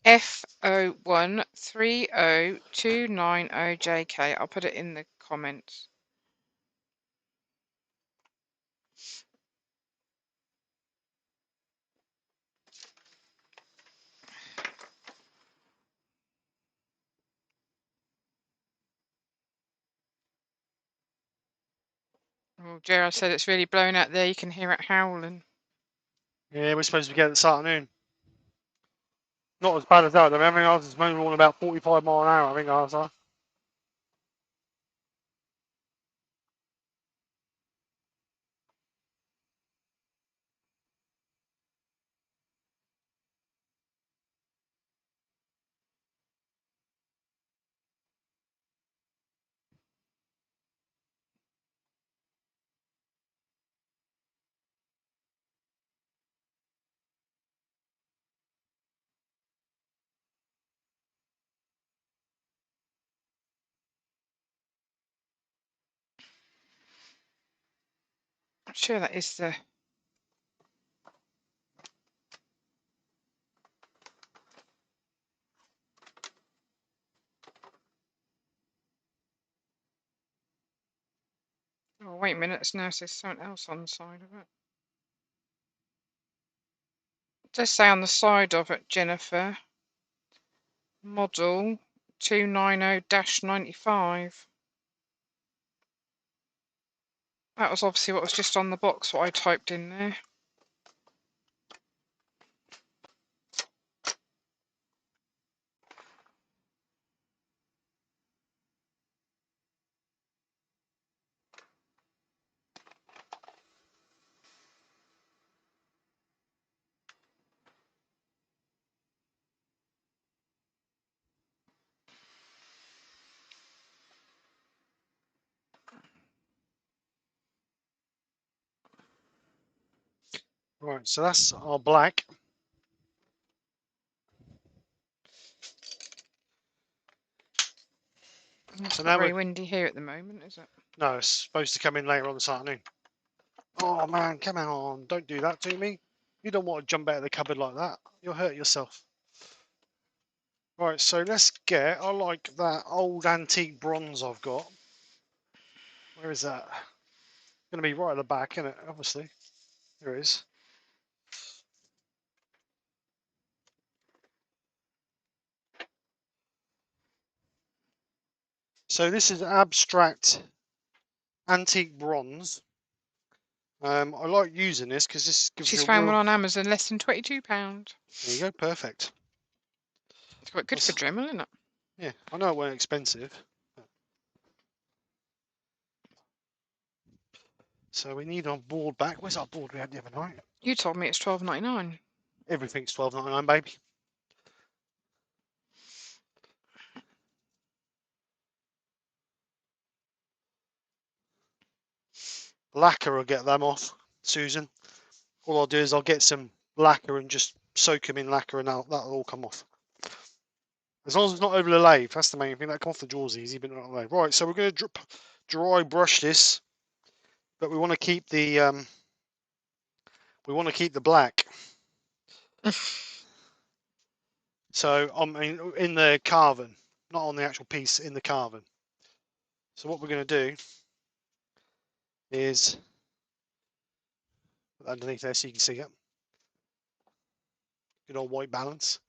F0130290JK. I'll put it in the comments. Well, Gerald said it's really blown out there. You can hear it howling. Yeah, we're supposed to be getting it this afternoon. Not as bad as that. I mean, I was moving on about 45 mile an hour, I think I was. sure that is the... Oh, wait a minute, now it says something else on the side of it. It does say on the side of it, Jennifer, model 290-95. That was obviously what was just on the box, what I typed in there. Right, so that's our black. It's So not now very we're... windy here at the moment, is it? No, it's supposed to come in later on this afternoon. Oh man, come on, don't do that to me. You don't want to jump out of the cupboard like that. You'll hurt yourself. Right, so let's get, I like that old antique bronze I've got. Where is that? Going to be right at the back, isn't it? Obviously. There it is. So this is abstract antique bronze. I like using this because this gives She's you a found real... one on Amazon, less than £22. There you go, perfect. It's quite good for Dremel, isn't it? Yeah, I know it weren't expensive. So we need our board back. Where's our board we had the other night? You told me it's £12.99. Everything's $12.99, baby. Lacquer will get them off, Susan. All I'll do is I'll get some lacquer and just soak them in lacquer and that'll all come off. As long as it's not over the lathe, that's the main thing. That come off the jaws easy, but not on the lathe. Right, so we're going to dry brush this, but we want to keep the black. So I mean, in the carving, not on the actual piece, in the carving. So what we're going to do is put underneath there so you can see it. Good old white balance.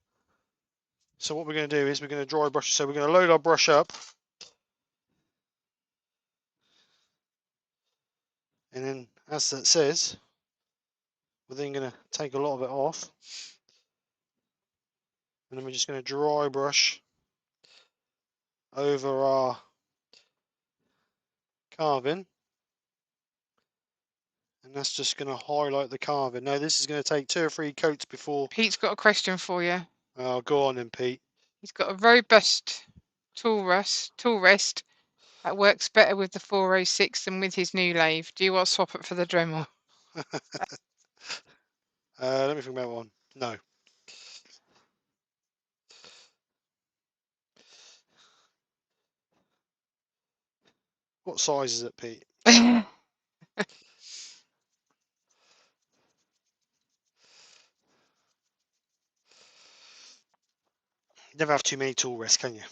So what we're going to do is we're going to dry brush it. So we're going to load our brush up. And then, as that says, we're then going to take a lot of it off. And then we're just going to dry brush over our carving. And that's just going to highlight the carving. Now, this is going to take 2 or 3 coats before... Pete's got a question for you. Oh, go on then, Pete. He's got a robust tool rest that works better with the 406 than with his new lathe. Do you want to swap it for the Dremel? Let me think about one. No. What size is it, Pete? Never have too many tool rests, can you?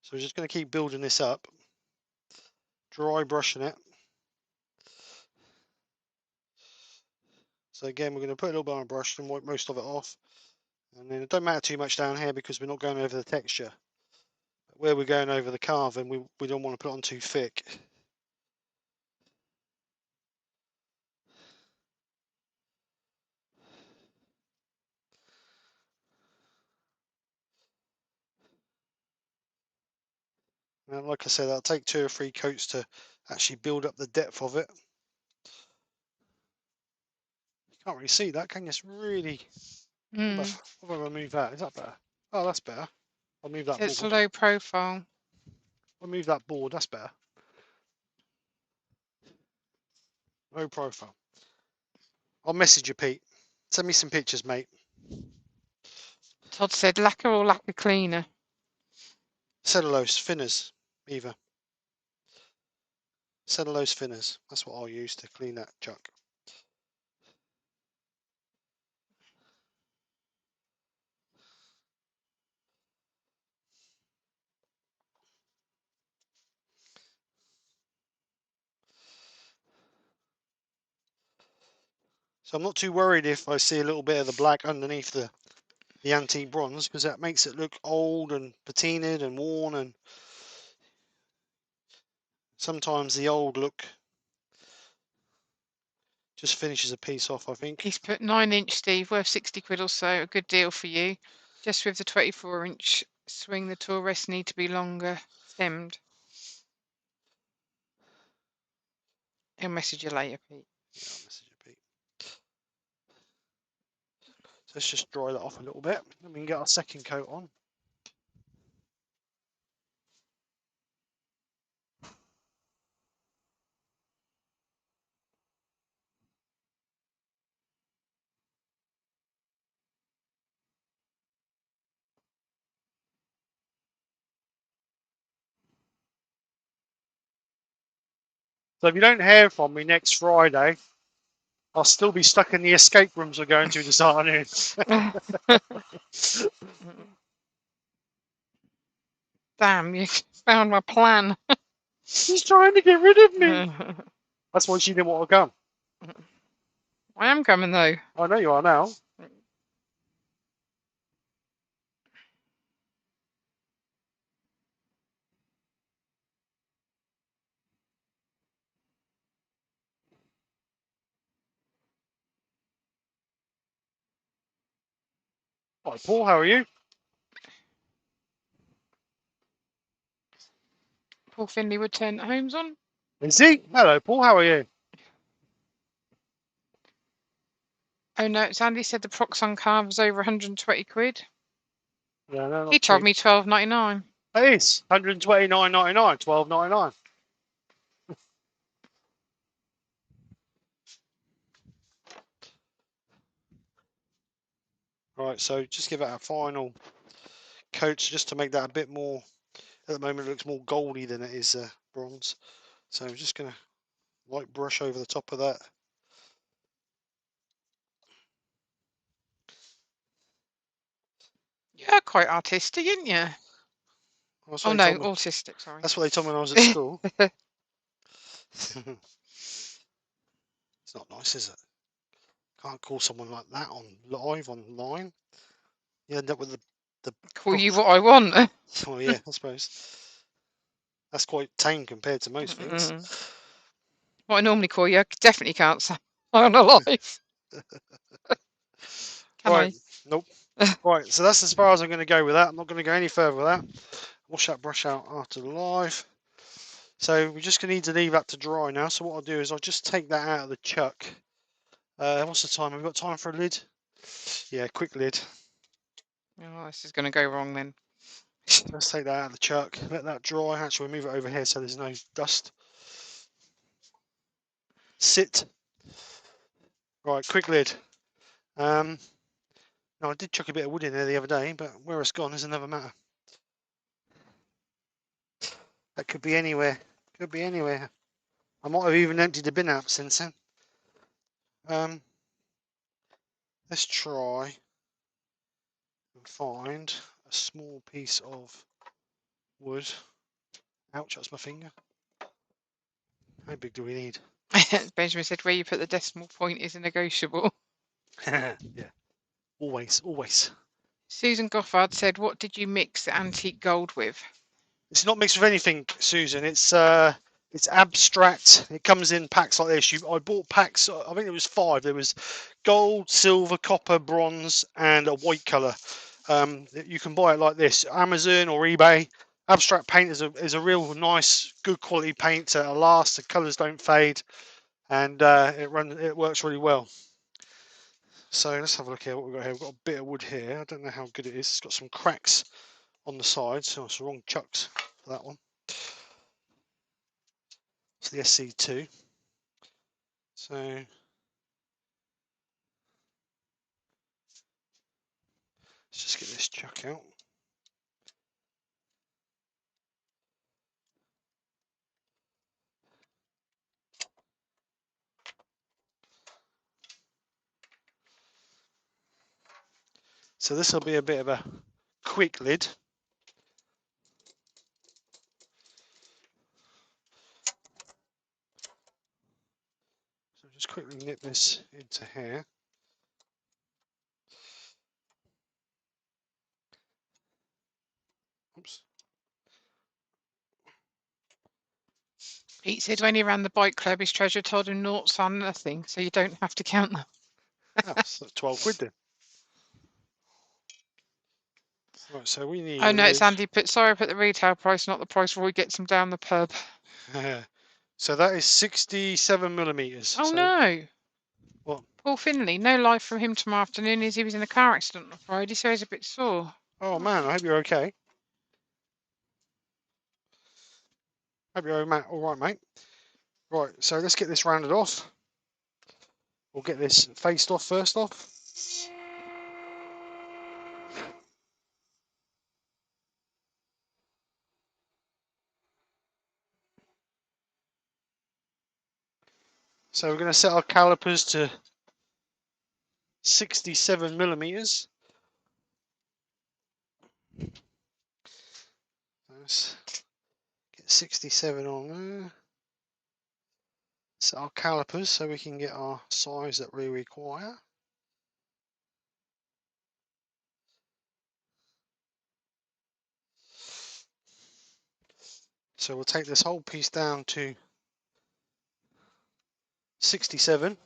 So we're just going to keep building this up. Dry brushing it. So again, we're going to put a little bit on a brush and wipe most of it off. And then it don't matter too much down here because we're not going over the texture. But where we're going over the carving, we don't want to put it on too thick. Now, like I said, that'll take 2 or 3 coats to actually build up the depth of it. You can't really see that, can you? It's really... What if I remove that? Is that better? Oh, that's better. I'll move that It's board. low profile. I'll move that board. That's better. Low profile. I'll message you, Pete. Send me some pictures, mate. Todd said lacquer or lacquer cleaner? Cellulose, thinners, either. cellulose thinners. That's what I'll use to clean that chuck. So I'm not too worried if I see a little bit of the black underneath the antique bronze, because that makes it look old and patinaed and worn, and sometimes the old look just finishes a piece off, I think. He's put 9-inch, Steve, worth 60 quid or so. A good deal for you. Just with the 24-inch swing, the tool rests need to be longer stemmed. He'll message you later, Pete. Yeah, I'll message you, Pete. So let's just dry that off a little bit, then we can get our second coat on. So if you don't hear from me next Friday, I'll still be stuck in the escape rooms we're going to this afternoon. Damn, you found my plan. She's trying to get rid of me. That's why she didn't want to come. I am coming though. I know you are now. Hi, Paul, how are you? Paul Finley would turn homes on. Is he? Hello, Paul, how are you? Oh no, Sandy said the Proxxon Carve was over 120 quid. Yeah, no, He told me 12.99. It is 129.99, 12.99. Right, so just give it a final coat just to make that a bit more. At the moment, it looks more goldy than it is bronze. So I'm just going to light brush over the top of that. You're quite artistic, aren't you? Oh no, autistic, sorry. That's what they told me when I was at school. It's not nice, is it? Can't call someone like that on live online. You end up with the Call you what I want. Oh yeah, I suppose. That's quite tame compared to most things. What I normally call you, I definitely can't say on a live. Right, nope. Right, so that's as far as I'm going to go with that. I'm not going to go any further with that. Wash that brush out after the live. So we're just going to need to leave that to dry now. So what I'll do is I'll just take that out of the chuck. What's the time? Have we got time for a lid? Yeah, quick lid. Oh, this is going to go wrong then. Let's take that out of the chuck. Let that dry. Actually, we'll move it over here so there's no dust. Sit. Right, quick lid. No, I did chuck a bit of wood in there the other day, but where it's gone is another matter. That could be anywhere. Could be anywhere. I might have even emptied the bin out since then. Let's try and find a small piece of wood. Ouch, that's my finger. How big do we need? Benjamin said where you put the decimal point is negotiable. Yeah, always, always. Susan Goffard said, what did you mix the antique gold with? It's not mixed with anything, Susan. It's abstract. It comes in packs like this. I bought packs. I think it was 5. There was gold, silver, copper, bronze, and a white colour. You can buy it like this, Amazon or eBay. Abstract paint is a real nice, good quality paint. It'll last. The colours don't fade, and it works really well. So let's have a look here. What we've got here. We've got a bit of wood here. I don't know how good it is. It's got some cracks on the sides. So it's the wrong chucks for that one. It's the SC2. So let's just get this chuck out. So this will be a bit of a quick lid. So just quickly nip this into here. Oops. Pete said when he ran the bike club, his treasurer told him noughts are nothing, so you don't have to count them. Oh, so 12 quid then. Right, so we need Oh a no, it's lid. Andy. Sorry, I put the retail price, not the price Roy gets them down the pub. So that is 67 millimeters. Oh so, no. What? Paul Finley, no life from him tomorrow afternoon as he was in a car accident on Friday, so he's a bit sore. Oh man, I hope you're okay. Hope you're all right, mate. Right, so let's get this rounded off. We'll get this faced off first off. So we're going to set our calipers to 67 millimeters. Let's get 67 on there. Set our calipers so we can get our size that we require. So we'll take this whole piece down to 67.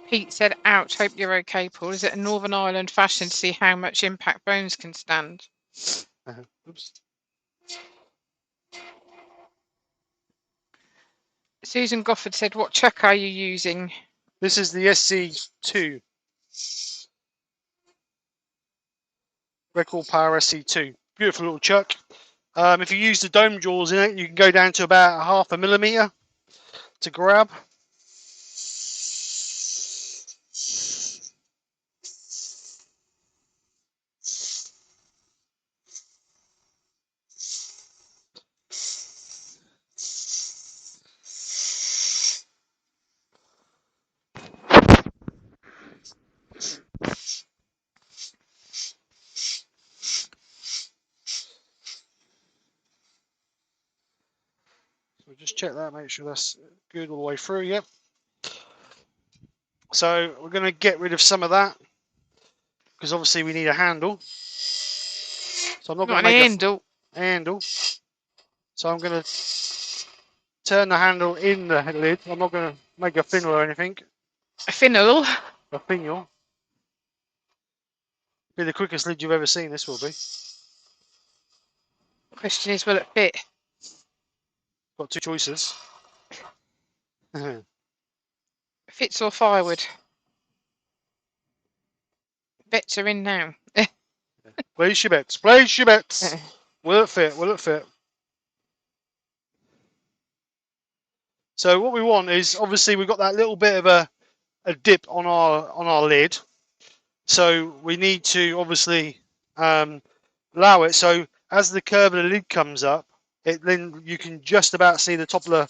Pete said, ouch, hope you're okay, Paul. Is it a Northern Ireland fashion to see how much impact bones can stand? Oops. Susan Gofford said, what chuck are you using? This is the SC2. Record Power SC2. Beautiful little chuck. If you use the dome jaws in it, you can go down to about 0.5 millimeter to grab. So just check that, make sure that's good all the way through. Yep. So we're going to get rid of some of that because obviously we need a handle. So I'm not going Not to an make handle. a handle. So I'm going to turn the handle in the lid. I'm not going to make a finnel or anything. A finnel. A finnel. Be the quickest lid you've ever seen. This will be. Question is, will it fit? Got two choices. Fits or firewood? Bets are in now. Place your bets. Place your bets. Will it fit? Will it fit? So what we want is obviously we've got that little bit of a dip on our lid. So we need to obviously allow it. So as the curve of the lid comes up, then you can just about see the top of the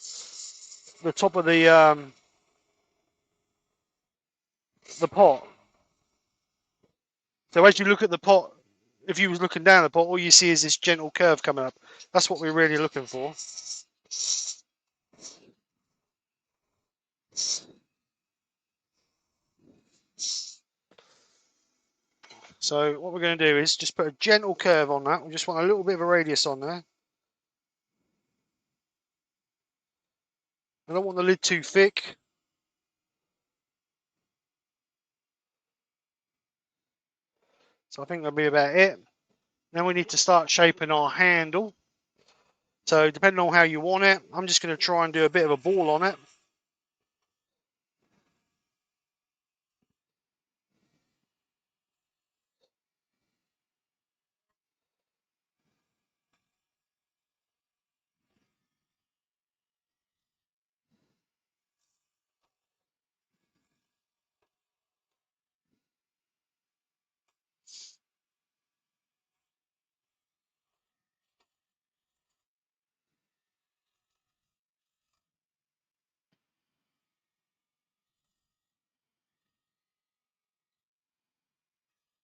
pot. So as you look at the pot, if you was looking down the pot, all you see is this gentle curve coming up. That's what we're really looking for. So what we're going to do is just put a gentle curve on that. We just want a little bit of a radius on there. I don't want the lid too thick. So I think that'll be about it. Then we need to start shaping our handle. So depending on how you want it, I'm just going to try and do a bit of a ball on it.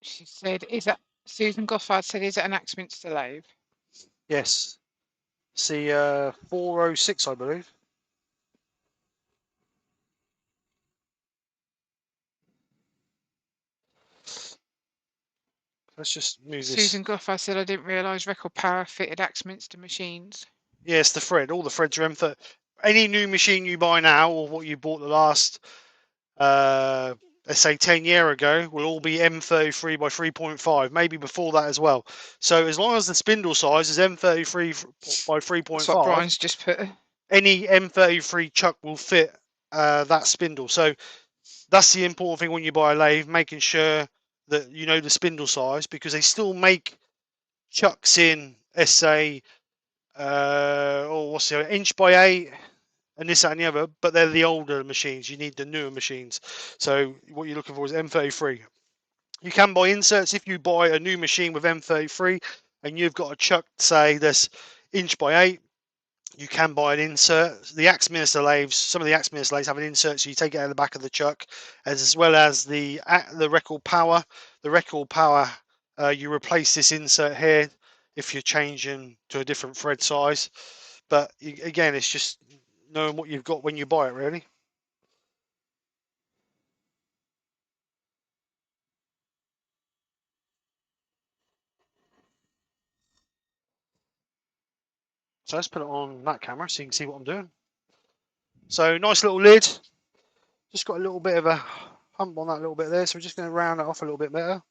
She said, "Is that Susan Goffard said? Is it an Axminster lathe?" Yes. See, 406, I believe. Let's just move this. Susan Goffard said, "I didn't realise Record Power fitted Axminster machines." Yeah, it's the thread. All the threads are M30. Any new machine you buy now, or what you bought the last, let's say 10 years ago, will all be M33 by 3.5, maybe before that as well. So as long as the spindle size is M33 by That's what 3.5, Brian's just put. any M33 chuck will fit that spindle. So that's the important thing when you buy a lathe, making sure that you know the spindle size, because they still make chucks in, let's say, what's the inch by 8 and this, that, and the other, but they're the older machines. You need the newer machines. So what you're looking for is M33. You can buy inserts if you buy a new machine with M33 and you've got a chuck, say, that's inch by 8. You can buy an insert. The Axminster lathes, some of the Axminster lathes have an insert, so you take it out of the back of the chuck, as well as the Record Power. The Record Power, you replace this insert here if you're changing to a different thread size. But again, it's just knowing what you've got when you buy it, really. So let's put it on that camera so you can see what I'm doing. So nice little lid. Just got a little bit of a hump on that little bit there, so we're just going to round it off a little bit better.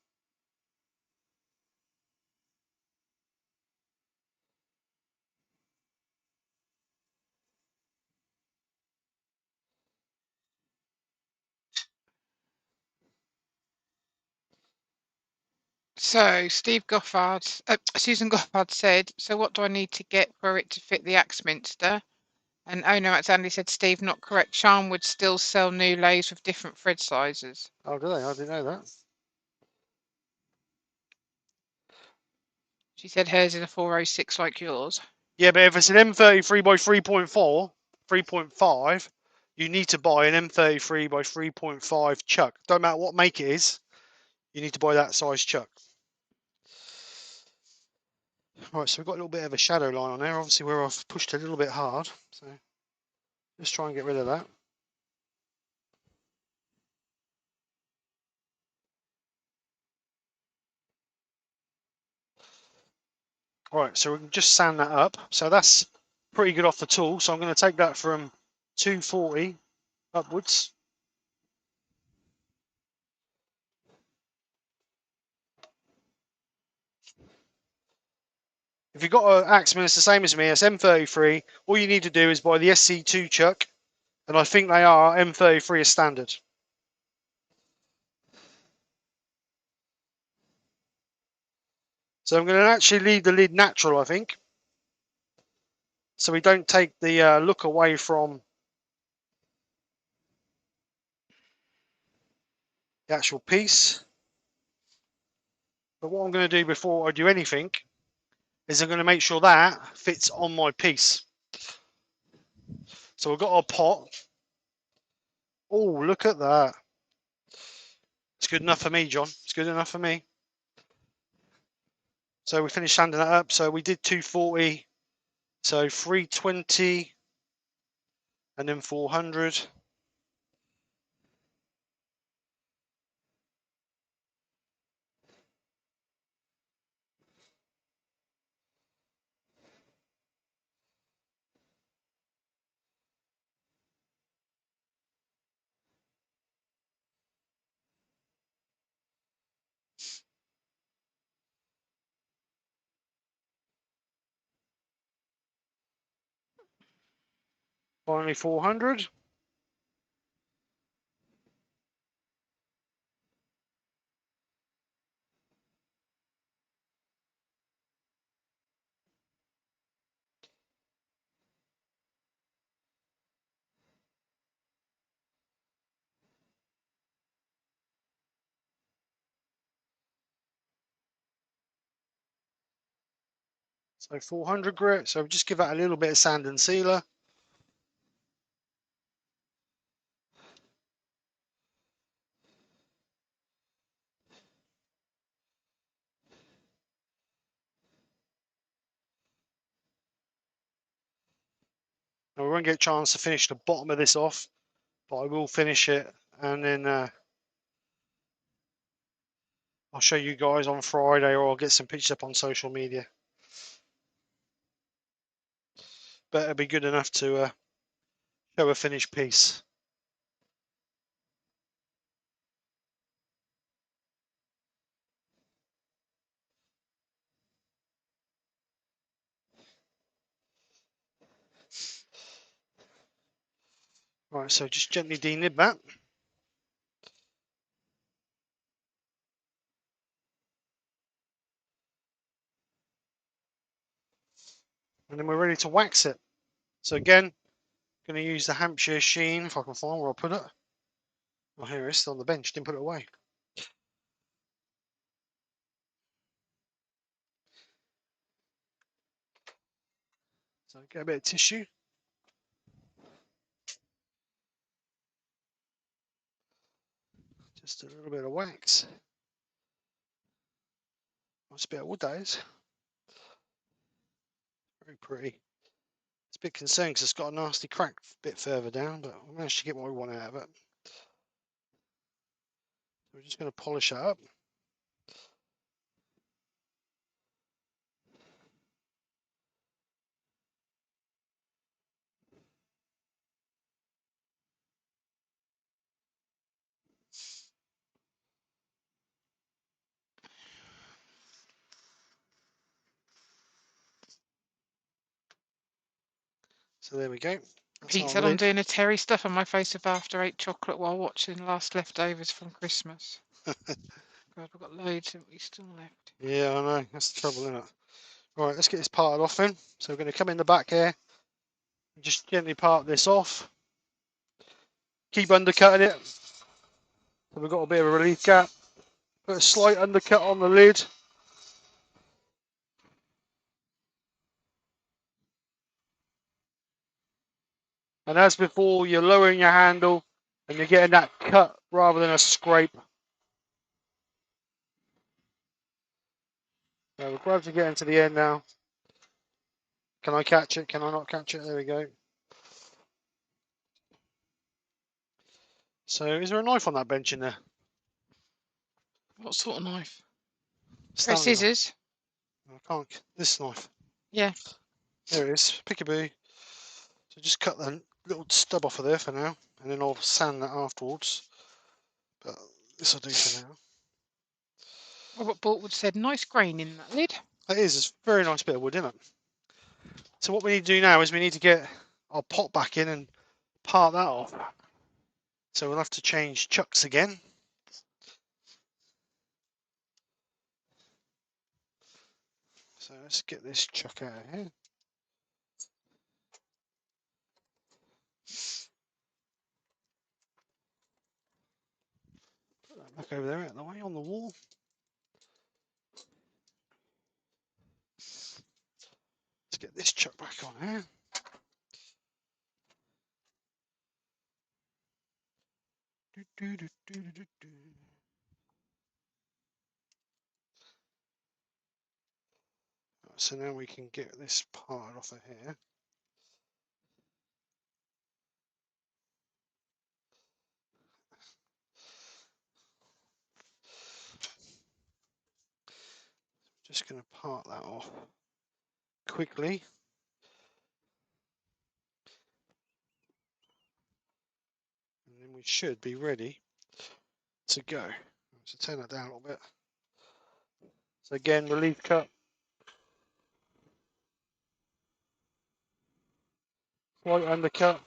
So Susan Goffard said, "So what do I need to get for it to fit the Axminster?" And oh no, it's Andy said, "Steve, not correct. Sean would still sell new lathes with different thread sizes." Oh, do they? I didn't know that. She said hers is a 406 like yours. Yeah, but if it's an M33 by 3.4, 3.5, you need to buy an M33 by 3.5 chuck. Don't matter what make it is, you need to buy that size chuck. Right, so we've got a little bit of a shadow line on there, obviously where I've pushed a little bit hard. So let's try and get rid of that. All right, so we can just sand that up. So that's pretty good off the tool. So I'm going to take that from 240 upwards. If you've got an Axman, it's the same as me. It's M33. All you need to do is buy the SC2 chuck, and I think they are M33 as standard. So I'm going to actually leave the lid natural, I think, so we don't take the look away from the actual piece. But what I'm going to do before I do anything is I'm going to make sure that fits on my piece. So we've got our pot. Oh, look at that. It's good enough for me, John. It's good enough for me. So we finished sanding that up. So we did 240, so 320, and then 400. Finally 400. So 400 grit. So just give that a little bit of sand and sealer. Now, we won't get a chance to finish the bottom of this off, but I will finish it, and then I'll show you guys on Friday, or I'll get some pictures up on social media. But it'll be good enough to show a finished piece. Right, so just gently denib that. And then we're ready to wax it. So again, going to use the Hampshire Sheen, if I can find where I put it. Oh, here it is, still on the bench, didn't put it away. So get a bit of tissue. Just a little bit of wax. Nice bit of wood, that is. Very pretty. It's a bit concerned because it's got a nasty crack a bit further down, but I managed to get what we want out of it. So we're just going to polish that up. So there we go. That's Pete our said I'm lid. doing a Terry stuff on my face of after ate chocolate while watching last leftovers from Christmas. God, we've got loads and we still left. Yeah, I know. That's the trouble, isn't it? Right, let's get this parted off then. So we're going to come in the back here and just gently part this off. Keep undercutting it. So we've got a bit of a relief gap. Put a slight undercut on the lid. And as before, you're lowering your handle and you're getting that cut rather than a scrape. So we're gradually getting to the end now. Can I catch it? Can I not catch it? There we go. So is there a knife on that bench in there? What sort of knife? Stanley knife. Scissors. I can't. This knife. Yeah. There it is. Pickaboo. So just cut the little stub off of there for now, and then I'll sand that afterwards. But this will do for now. Robert Boltwood said, nice grain in that lid. That is. It's a very nice bit of wood, isn't it? So what we need to do now is we need to get our pot back in and part that off. So we'll have to change chucks again. So let's get this chuck out of here. Put that back over there out of the way on the wall. Let's get this chuck back on here. So now we can get this part off of here. Just going to part that off quickly. And then we should be ready to go. So turn that down a little bit. So again, relief cut. Slight undercut.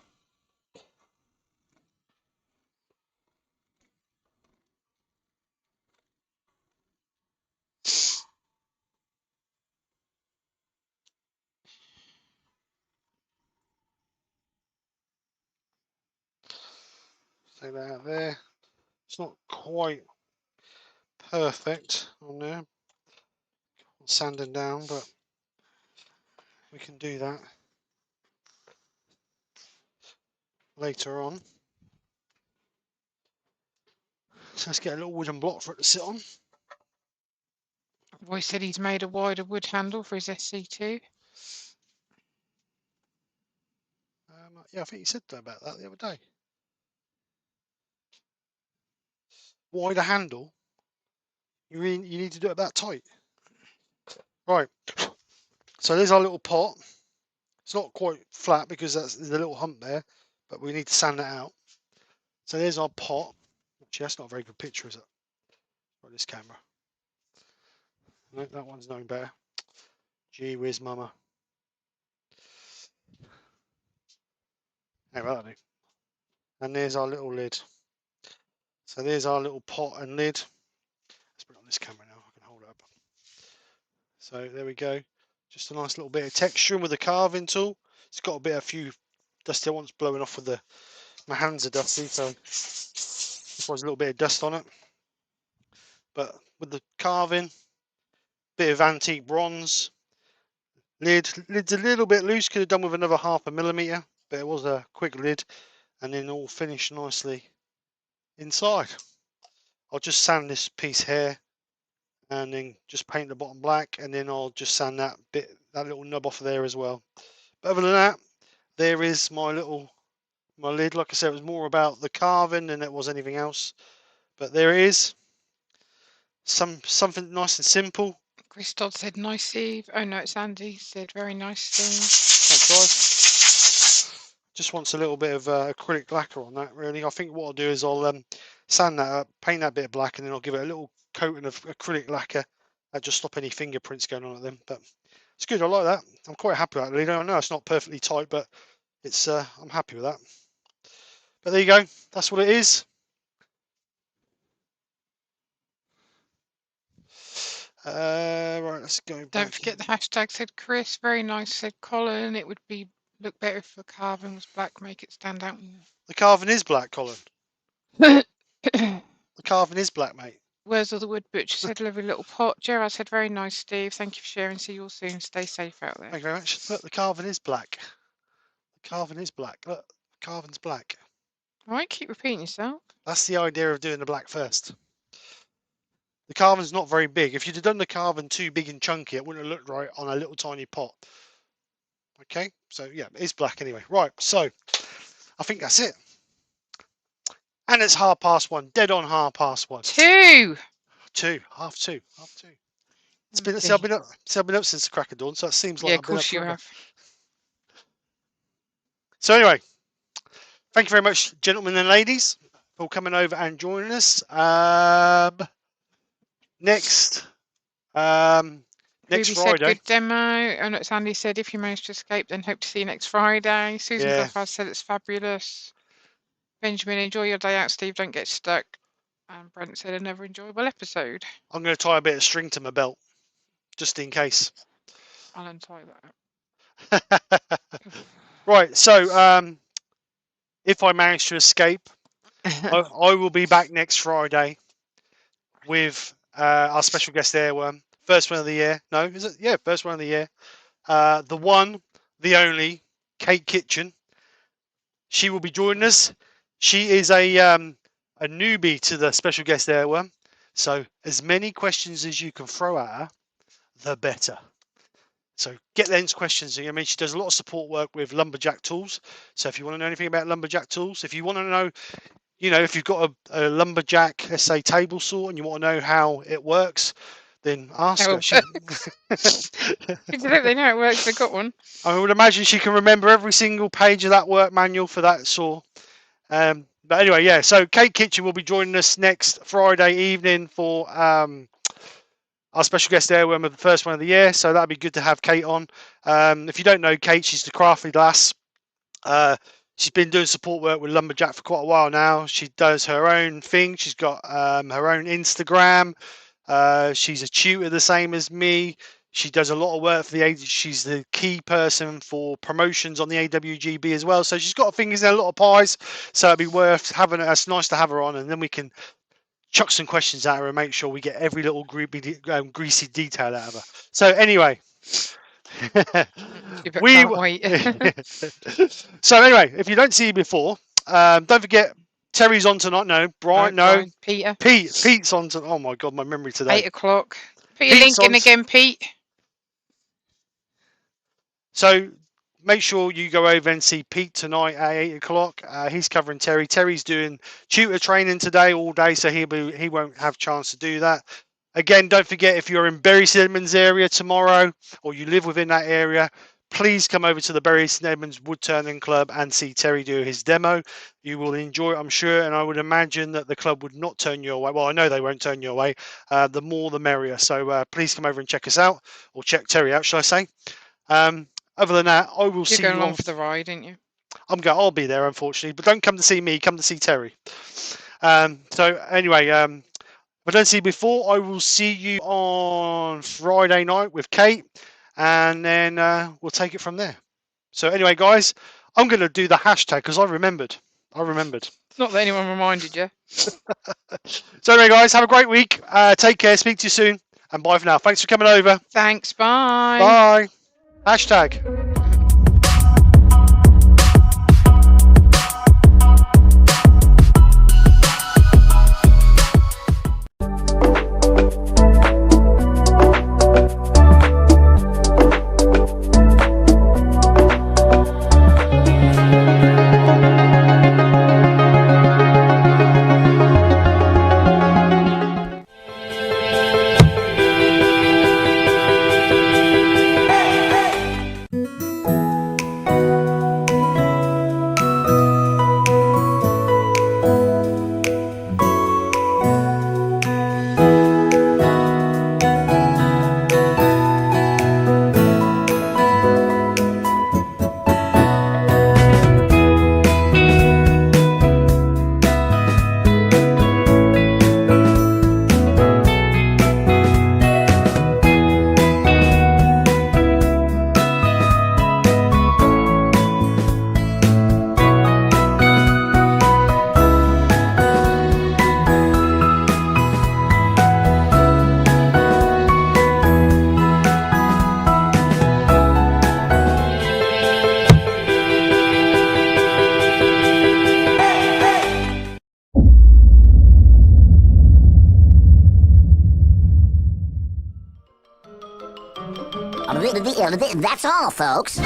Take that out there. It's not quite perfect on there. Sanding down, but we can do that later on. So let's get a little wooden block for it to sit on. Roy said he's made a wider wood handle for his SC2. Yeah, I think you said about that the other day. Wider handle. You need to do it that tight. Right. So there's our little pot. It's not quite flat because there's a little hump there, but we need to sand that out. So there's our pot. Actually, that's not a very good picture, is it? Right, this camera. No, that one's known better. Gee whiz, mama. Hey, that'll do. And there's our little lid. So there's our little pot and lid. Let's put it on this camera now. I can hold it up. So there we go. Just a nice little bit of texture with the carving tool. It's got a few dusty ones blowing off with my hands are dusty, so this was a little bit of dust on it. But with the carving, bit of antique bronze. Lid's a little bit loose, could have done with another 0.5 millimeter, but it was a quick lid, and then all finished nicely inside. I'll just sand this piece here and then just paint the bottom black, and then I'll just sand that little nub off of there as well. But other than that, there is my lid. Like I said, it was more about the carving than it was anything else, but there it is. Something nice and simple. Chris Dodd said nice, Steve. Oh no, it's Andy said very nice, Steve. Thanks, guys. Just wants a little bit of acrylic lacquer on that, really. I think what I'll do is I'll sand that up, paint that bit black, and then I'll give it a little coating of acrylic lacquer. That just stop any fingerprints going on at them. But it's good. I like that. I'm quite happy with that, really. I know it's not perfectly tight, but it's I'm happy with that. But there you go. That's what it is. Right, let's go back. Don't forget the hashtag, said Chris. Very nice, said Colin. It would look better if the carving was black, make it stand out. The carving is black, Colin. The carving is black, mate. Where's all the wood butcher said lovely little pot. Gerard said very nice, Steve. Thank you for sharing. See you all soon. Stay safe out there. Thank you very much. Look, the carving is black. The carving is black. Look, the carving's black. All right, keep repeating yourself. That's the idea of doing the black first. The carving's not very big. If you'd have done the carving too big and chunky, it wouldn't have looked right on a little tiny pot. Okay, so yeah, it's black anyway. Right, so I think that's it. And it's 1:30, dead on 1:30. 2. Half two. It's been, I've been up since the crack of dawn, so it seems like yeah, I've of been up course you forever. have. So anyway, thank you very much, gentlemen and ladies, for coming over and joining us. Next Ruby Friday. said good demo. And it's Andy said if you manage to escape, then hope to see you next Friday. Susan Goffard said it's fabulous. Benjamin, enjoy your day out, Steve. Don't get stuck. And Brent said another enjoyable episode. I'm going to tie a bit of string to my belt, just in case. I'll untie that. Right, so if I manage to escape, I will be back next Friday with our special guest airworm. First one of the year. No, is it? Yeah, first one of the year. The one, the only, Kate Kitchen. She will be joining us. She is a newbie to the special guest airworm. So as many questions as you can throw at her, the better. So get those questions. I mean, she does a lot of support work with lumberjack tools. So if you want to know anything about lumberjack tools, if you want to know, if you've got a lumberjack, let's say, table saw, and you want to know how it works, then ask her. People hope they know it works. They've got one. I would imagine she can remember every single page of that work manual for that saw. But anyway, yeah. So Kate Kitchen will be joining us next Friday evening for our special guest airworm of the first one of the year. So that'd be good to have Kate on. If you don't know Kate, she's the crafty lass. She's been doing support work with Lumberjack for quite a while now. She does her own thing. She's got her own Instagram. She's a tutor the same as me. She does a lot of work for the she's the key person for promotions on the AWGB as well. So she's got fingers in a lot of pies. So it'd be worth having her. It's nice to have her on, and then we can chuck some questions at her and make sure we get every little greasy detail out of her. So anyway. Can't wait. So anyway, if you don't see her before, don't forget Terry's on tonight. No, Brian, no. Peter. Pete's on tonight. Oh my God, my memory today. 8 o'clock. Put your link in again, Pete. So make sure you go over and see Pete tonight at 8 o'clock. He's covering Terry. Terry's doing tutor training today all day, so he won't have a chance to do that. Again, don't forget, if you're in Bury St Edmunds area tomorrow, or you live within that area, please come over to the Bury St Edmunds Woodturning Club and see Terry do his demo. You will enjoy it, I'm sure, and I would imagine that the club would not turn you away. Well, I know they won't turn you away. The more, the merrier. So please come over and check us out, or check Terry out, shall I say. Other than that, I will see you. You're going along for the ride, aren't you? I'll be there, unfortunately, but don't come to see me. Come to see Terry. So anyway, if I don't see you before, I will see you on Friday night with Kate, and then we'll take it from there. So anyway, guys, I'm going to do the hashtag because I remembered. It's not that anyone reminded you. So anyway, guys, have a great week. Take care. Speak to you soon, and bye for now. Thanks for coming over. Thanks. Bye. Bye. Hashtag. That's all, folks.